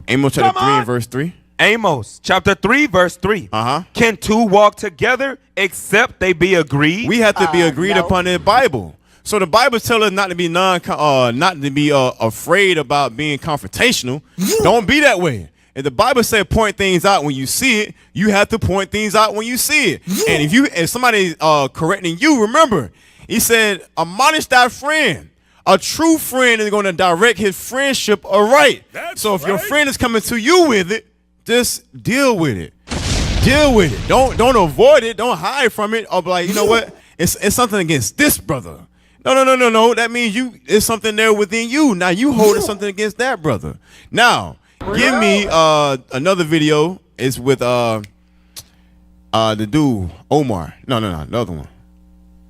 Amos chapter 3 and verse 3. Amos chapter 3, verse 3. Can two walk together except they be agreed? We have to be agreed upon the Bible. So the Bible tells us not to be afraid about being confrontational. Don't be that way. If the Bible said point things out when you see it, you have to point things out when you see it. And if somebody correcting you, remember, he said, admonish thy friend. A true friend is going to direct his friendship aright. So if your friend is coming to you with it, just deal with it. Deal with it. Don't avoid it. Don't hide from it. Or be like, you know what? It's something against this brother. No. That means it's something there within you. Now you holding something against that brother. Now, give me another video. It's with the dude, Omar. No, the other one.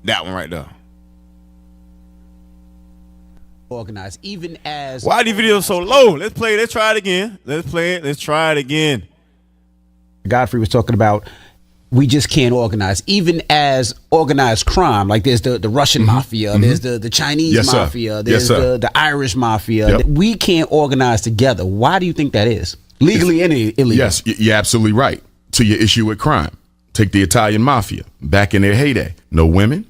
That one right there. Organized, even as why are these videos so low? Let's try it again. Let's try it again. Godfrey was talking about, we just can't organize, even as organized crime. Like there's the Russian mafia, there's the Chinese mafia, there's the Irish mafia. We can't organize together. Why do you think that is? Legally and illegally. Yes, you're absolutely right. To your issue with crime, take the Italian mafia. Back in their heyday, no women,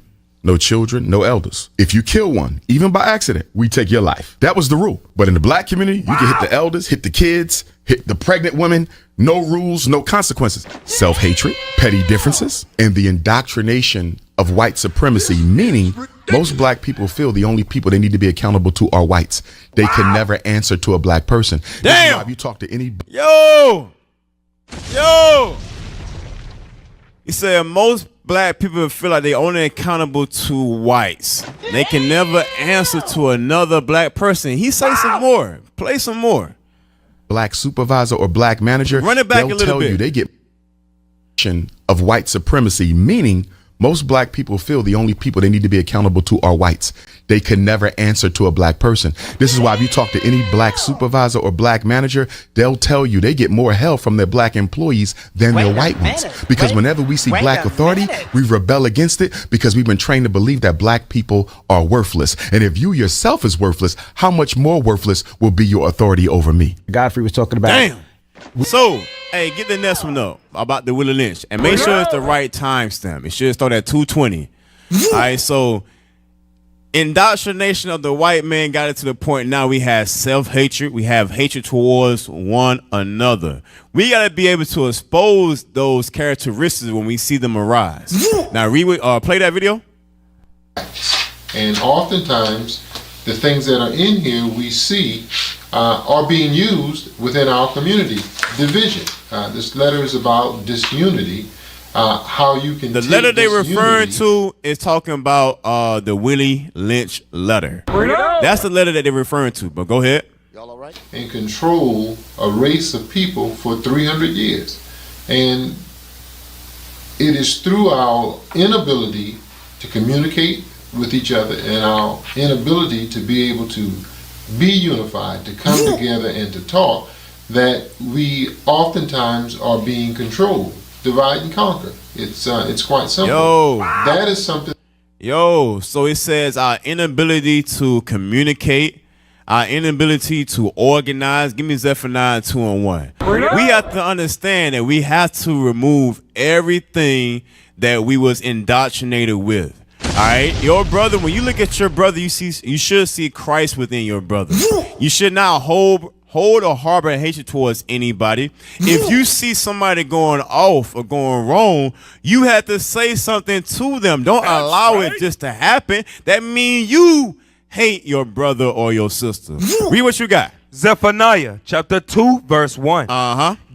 no children, no elders. If you kill one, even by accident, we take your life. That was the rule. But in the Black community, you can hit the elders, hit the kids, hit the pregnant women. No rules, no consequences. Self-hatred, petty differences, and the indoctrination of white supremacy, meaning most Black people feel the only people they need to be accountable to are whites. They can never answer to a Black person. Damn. If you talk to any... Yo! He said most black people feel like they only accountable to whites. They can never answer to another black person. He say some more. Play some more. Black supervisor or black manager, run it back a they'll little tell bit. you they get of white supremacy, meaning most black people feel the only people they need to be accountable to are whites. They can never answer to a black person. This is why if you talk to any black supervisor or black manager, they'll tell you they get more hell from their black employees than their white ones. Because whenever we see black authority, we rebel against it because we've been trained to believe that black people are worthless. And if you yourself is worthless, how much more worthless will be your authority over me? Godfrey was talking about. Damn. So, hey, get the next one up about the Willie Lynch. And make sure it's the right timestamp. It should start at 2:20. All right, so indoctrination of the white man got it to the point now we have self-hatred. We have hatred towards one another. We got to be able to expose those characteristics when we see them arise. Now, play that video. And oftentimes, the things that are in here we see are being used within our community. Division. This letter is about disunity. How you can. The letter they referring to is talking about the Willie Lynch letter. That's the letter that they're referring to. But go ahead. Y'all all right? And control a race of people for 300 years, and it is through our inability to communicate with each other and our inability to be able to be unified, to come together and to talk, that we oftentimes are being controlled. Divide and conquer. It's quite simple. That is something. So it says our inability to communicate, our inability to organize. Give me Zephaniah 2:1. We have to understand that we have to remove everything that we was indoctrinated with. All right, your brother. When you look at your brother, you should see Christ within your brother. You should not hold or harbor hatred towards anybody. If you see somebody going off or going wrong, you have to say something to them. Don't allow it just to happen. That means you hate your brother or your sister. Read what you got. Zephaniah chapter 2 verse 1.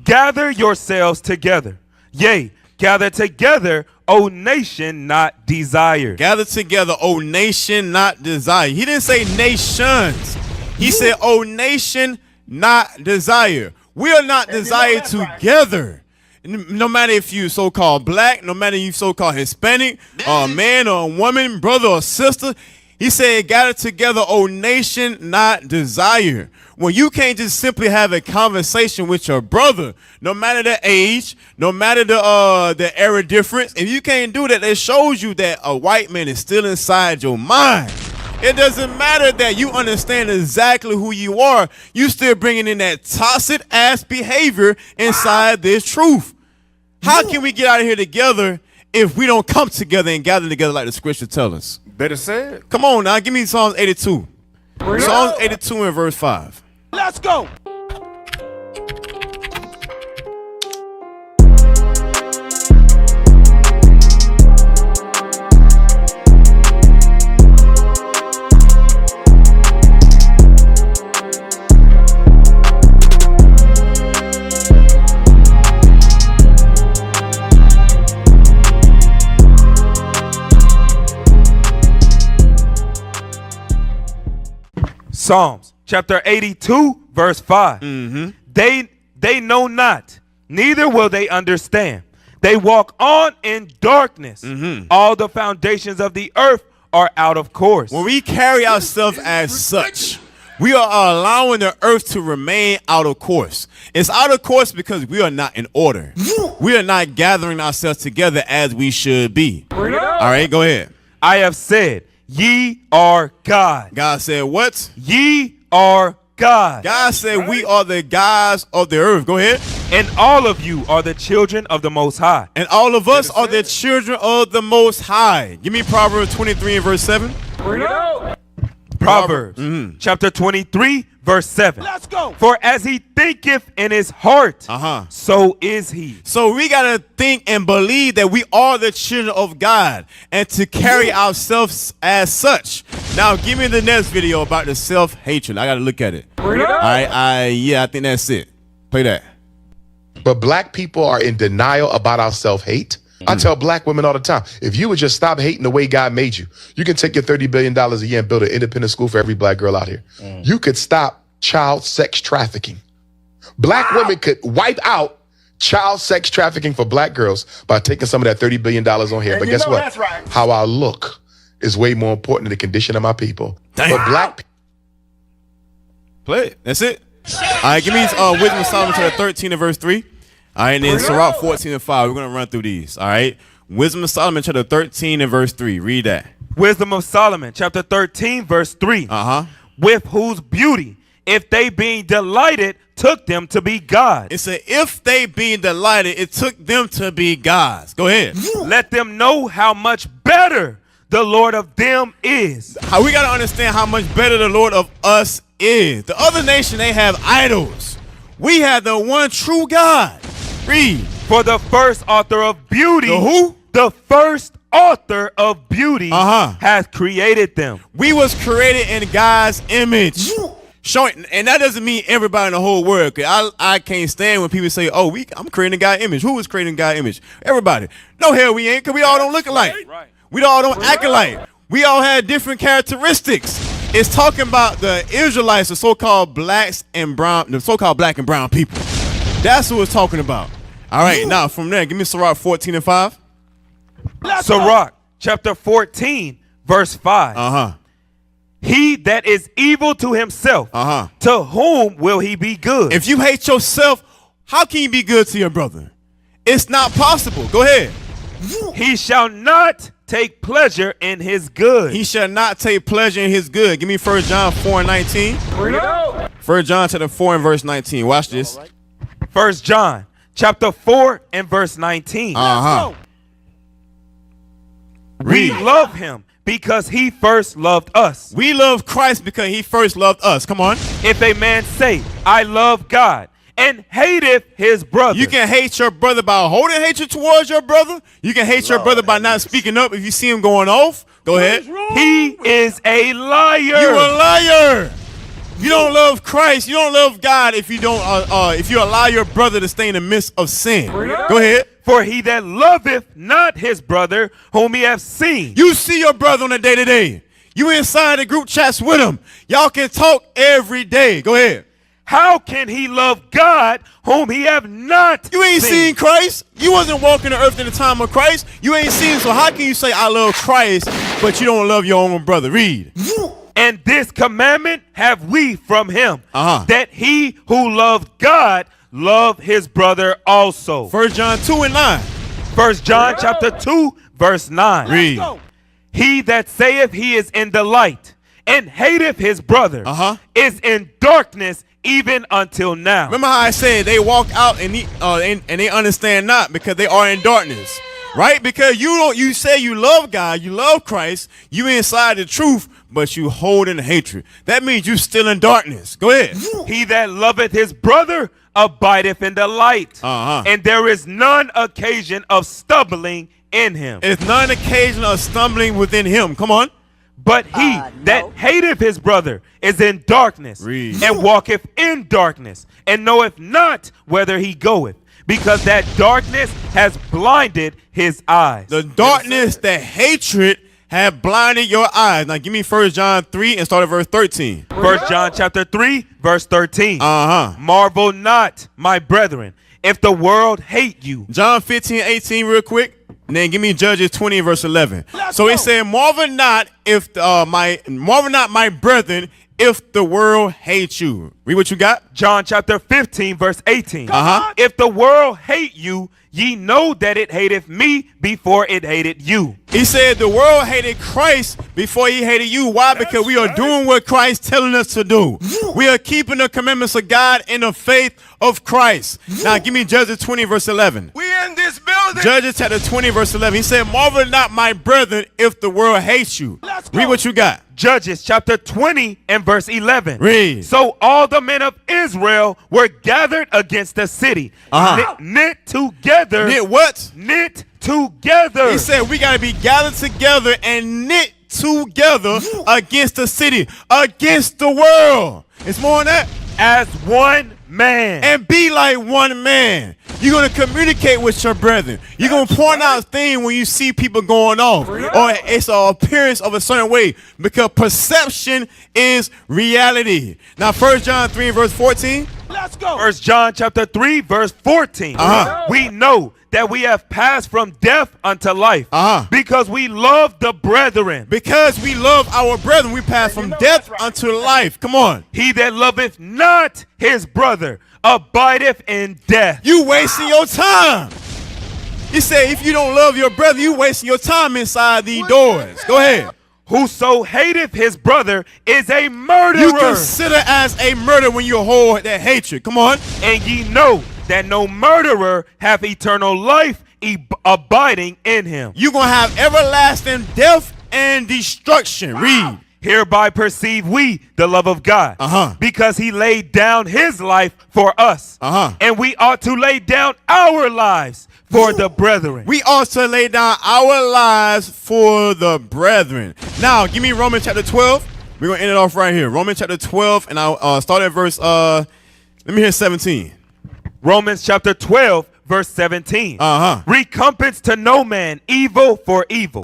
Gather yourselves together. Yea, gather together, O nation not desired. Gather together, O nation not desired. He didn't say nations. He said, O nation not desire. We are not desired together. No matter if you so-called black, no matter if you so-called Hispanic, or a man or a woman, brother or sister. He said, gather together, O nation not desire. When you can't just simply have a conversation with your brother, no matter the age, no matter the era difference, if you can't do that, it shows you that a white man is still inside your mind. It doesn't matter that you understand exactly who you are. You still bringing in that toxic ass behavior inside this truth. How can we get out of here together if we don't come together and gather together like the scripture tells us? Better say it. Come on now, give me Psalms 82. Psalms 82 and verse 5. Let's go. Psalms chapter 82 verse 5. They know not, neither will they understand. They walk on in darkness. All the foundations of the earth are out of course. When we carry ourselves as such, we are allowing the earth to remain out of course. It's out of course because we are not in order. We are not gathering ourselves together as we should be. All right, go ahead. I have said, ye are God. God said what? Ye are God. God said we are the gods of the earth. Go ahead. And all of you are the children of the Most High. And all of us are the children of the Most High. Give me Proverbs 23 and verse 7. Proverbs chapter 23 verse 7. Let's go. For as he thinketh in his heart, so is he. So we got to think and believe that we are the children of God and to carry ourselves as such. Now give me the next video about the self-hatred. I got to look at it. All right, I think that's it. Play that. But black people are in denial about our self-hate. I tell black women all the time, if you would just stop hating the way God made you, you can take your $30 billion a year and build an independent school for every black girl out here. You could stop child sex trafficking. Black women could wipe out child sex trafficking for black girls by taking some of that $30 billion on here. But guess what? That's right. How I look is way more important than the condition of my people. Damn. But black people. Play it. That's it. All right, give me Wisdom of Solomon chapter 13 and verse 3. All right, and then Sirach 14 and 5. We're going to run through these. All right. Wisdom of Solomon chapter 13 and verse 3. Read that. Wisdom of Solomon, chapter 13, verse 3. With whose beauty, if they being delighted, took them to be gods. It said, if they being delighted, it took them to be gods. Go ahead. Let them know how much better the Lord of them is. We got to understand how much better the Lord of us is. The other nation, they have idols. We have the one true God. Read. For the first author of beauty. The who? The first author of beauty has created them. We was created in God's image. Showing, and that doesn't mean everybody in the whole world. I can't stand when people say, "Oh, I'm creating God's image." Who is creating God's image? Everybody. No, hell, we ain't, because we all don't look alike. Right. We all don't act alike. We all have different characteristics. It's talking about the Israelites, the so-called blacks and brown, the so-called black and brown people. That's what it's talking about. All right, now from there, give me Sirach 14 and 5. Sirach chapter 14, verse 5. He that is evil to himself, to whom will he be good? If you hate yourself, how can you be good to your brother? It's not possible. Go ahead. He shall not take pleasure in his good. He shall not take pleasure in his good. Give me 1 John 4 and 19. 1 John chapter 4 and verse 19. Watch this. 1 John chapter 4 and verse 19. We love him because he first loved us. We love Christ because he first loved us. Come on. If a man say, I love God, and hateth his brother. You can hate your brother by holding hatred towards your brother. You can hate your brother by not speaking up if you see him going off. Go ahead. He is a liar. You're a liar. You don't love Christ. You don't love God if you don't. If you allow your brother to stay in the midst of sin. Go ahead. For he that loveth not his brother whom he hath seen. You see your brother on a day-to-day. You inside the group chats with him. Y'all can talk every day. Go ahead. How can he love God whom he have not You ain't seen Christ. You wasn't walking the earth in the time of Christ. You ain't seen. So how can you say I love Christ, but you don't love your own brother? Read. And this commandment have we from him, that he who loved God love his brother also. 1 John 2 and 9. 1 John chapter 2 verse 9. Read. He that saith he is in the light and hateth his brother is in darkness even until now. Remember how I said they walk out and they understand not because they are in darkness, right? Because you say you love God, you love Christ, you inside the truth, but you hold in hatred. That means you still in darkness. Go ahead. He that loveth his brother abideth in the light, and there is none occasion of stumbling in him. It's none occasion of stumbling within him. Come on. But he that hateth his brother is in darkness, and walketh in darkness, and knoweth not whither he goeth, because that darkness has blinded his eyes. The darkness, that hatred, have blinded your eyes. Now give me 1 John 3 and start at verse 13. 1 John chapter 3, verse 13. Marvel not, my brethren, if the world hate you. John 15, 18 real quick. And then give me Judges 20 verse 11. So it said, marvel not my brethren, if the world hates you. Read what you got. John chapter 15 verse 18. If the world hate you, ye know that it hateth me before it hated you. He said the world hated Christ before he hated you. Why? Because we are doing what Christ telling us to do. We are keeping the commandments of God in the faith of Christ. Now give me Judges 20 verse 11. We in this building. Judges chapter 20 verse 11. He said, marvel not my brethren if the world hates you. Read what you got. Judges chapter 20 and verse 11. Read. So all the men of Israel were gathered against the city, knit together. Knit what? Knit together. He said we got to be gathered together and knit together against the city, against the world. It's more than that. As one man. And be like one man. You're going to communicate with your brethren. You're going to point out things when you see people going off. Or it's an appearance of a certain way. Because perception is reality. Now, 1 John 3 verse 14. Let's go. 1 John chapter 3 verse 14. We know that we have passed from death unto life because we love the brethren. Because we love our brethren, we pass from death unto life. Come on. He that loveth not his brother abideth in death. You wasting your time. He said if you don't love your brother, you wasting your time inside these doors. Go ahead. Whoso hateth his brother is a murderer. You consider as a murder when you hold that hatred. Come on. And ye know that no murderer hath eternal life abiding in him. You're going to have everlasting death and destruction. Read. Hereby perceive we the love of God, because he laid down his life for us. And we ought to lay down our lives for the brethren. We ought to lay down our lives for the brethren. Now, give me Romans chapter 12. We're going to end it off right here. Romans chapter 12, and I'll start at verse, let me hear 17. Romans chapter 12, verse 17. Recompense to no man evil for evil.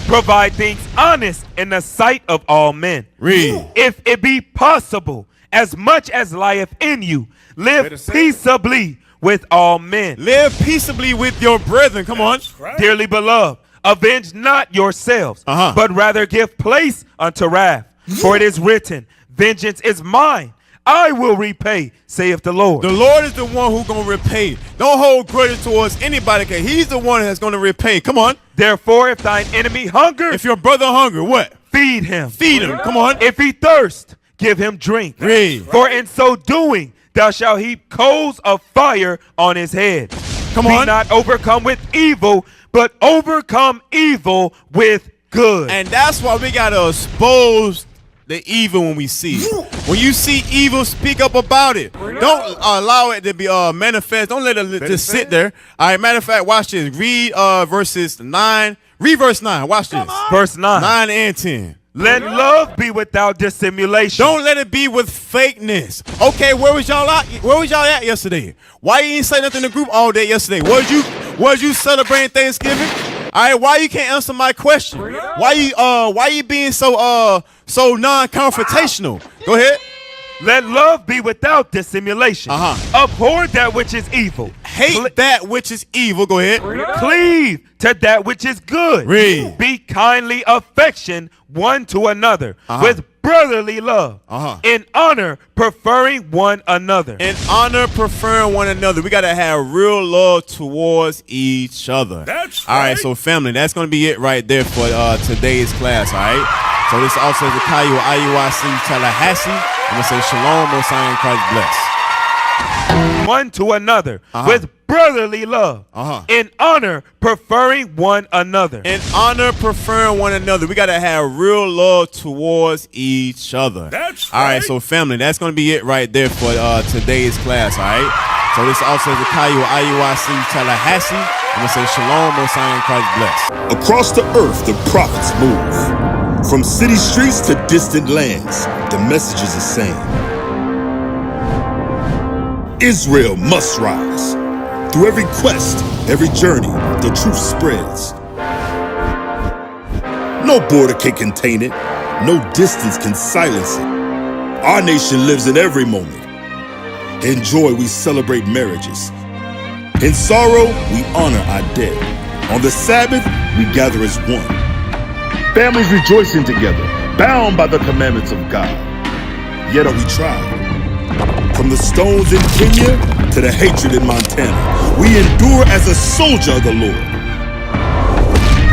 Provide things honest in the sight of all men. Read. If it be possible, as much as lieth in you, live peaceably with all men. Live peaceably with your brethren. Come on. Dearly beloved, avenge not yourselves, but rather give place unto wrath. For it is written, vengeance is mine. I will repay, saith the Lord. The Lord is the one who's going to repay. Don't hold grudges towards anybody, because he's the one that's going to repay. Come on. Therefore, if thine enemy hunger, if your brother hunger, what? Feed him. Feed him. Come on. If he thirst, give him drink. Read. For in so doing, thou shalt heap coals of fire on his head. Come Be on. not overcome with evil, but overcome evil with good. And that's why we got to expose the evil when we see it. When you see evil, speak up about it. Don't allow it to be manifest. Don't let it just sit there. All right, matter of fact, watch this. Read verses 9. Read verse 9. Watch this. Verse 9. 9 and 10. Let love be without dissimulation. Don't let it be with fakeness. Okay, where was y'all at? Where was y'all at yesterday? Why you ain't say nothing in the group all day yesterday? Was you celebrating Thanksgiving? All right, why you can't answer my question? Why you being so non-confrontational? Go ahead. Let love be without dissimulation. Abhor that which is evil. Hate that which is evil. Go ahead. Cleave to that which is good. Read. Be kindly affection one to another with brotherly love. In honor, preferring one another. In honor, preferring one another. We got to have real love towards each other. That's all right, so family, that's going to be it right there for today's class, all right? So this also is the Caillou IUIC Tallahassee. I'm going to say shalom, most high in Christ bless. One to another with brotherly love. In honor, preferring one another. In honor, preferring one another. We got to have real love towards each other. That's all right, so family, that's going to be it right there for today's class, all right? So this also is the Caillou IUIC Tallahassee. I'm going to say shalom, most high in Christ bless. Across the earth, the prophets move. From city streets to distant lands, the message is the same. Israel must rise. Through every quest, every journey, the truth spreads. No border can contain it. No distance can silence it. Our nation lives in every moment. In joy, we celebrate marriages. In sorrow, we honor our dead. On the Sabbath, we gather as one. Families rejoicing together, bound by the commandments of God. Yet are we tried. From the stones in Kenya to the hatred in Montana, we endure as a soldier of the Lord.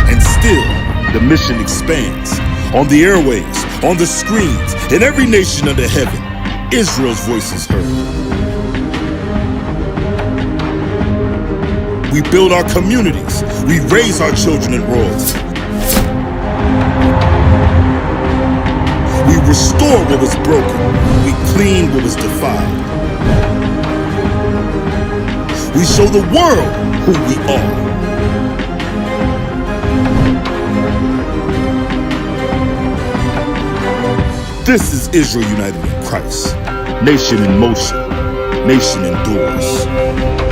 And still, the mission expands. On the airwaves, on the screens, in every nation under heaven, Israel's voice is heard. We build our communities. We raise our children in royalty. We restore what was broken. We clean what was defiled. We show the world who we are. This is Israel united in Christ. Nation in motion. nation endures.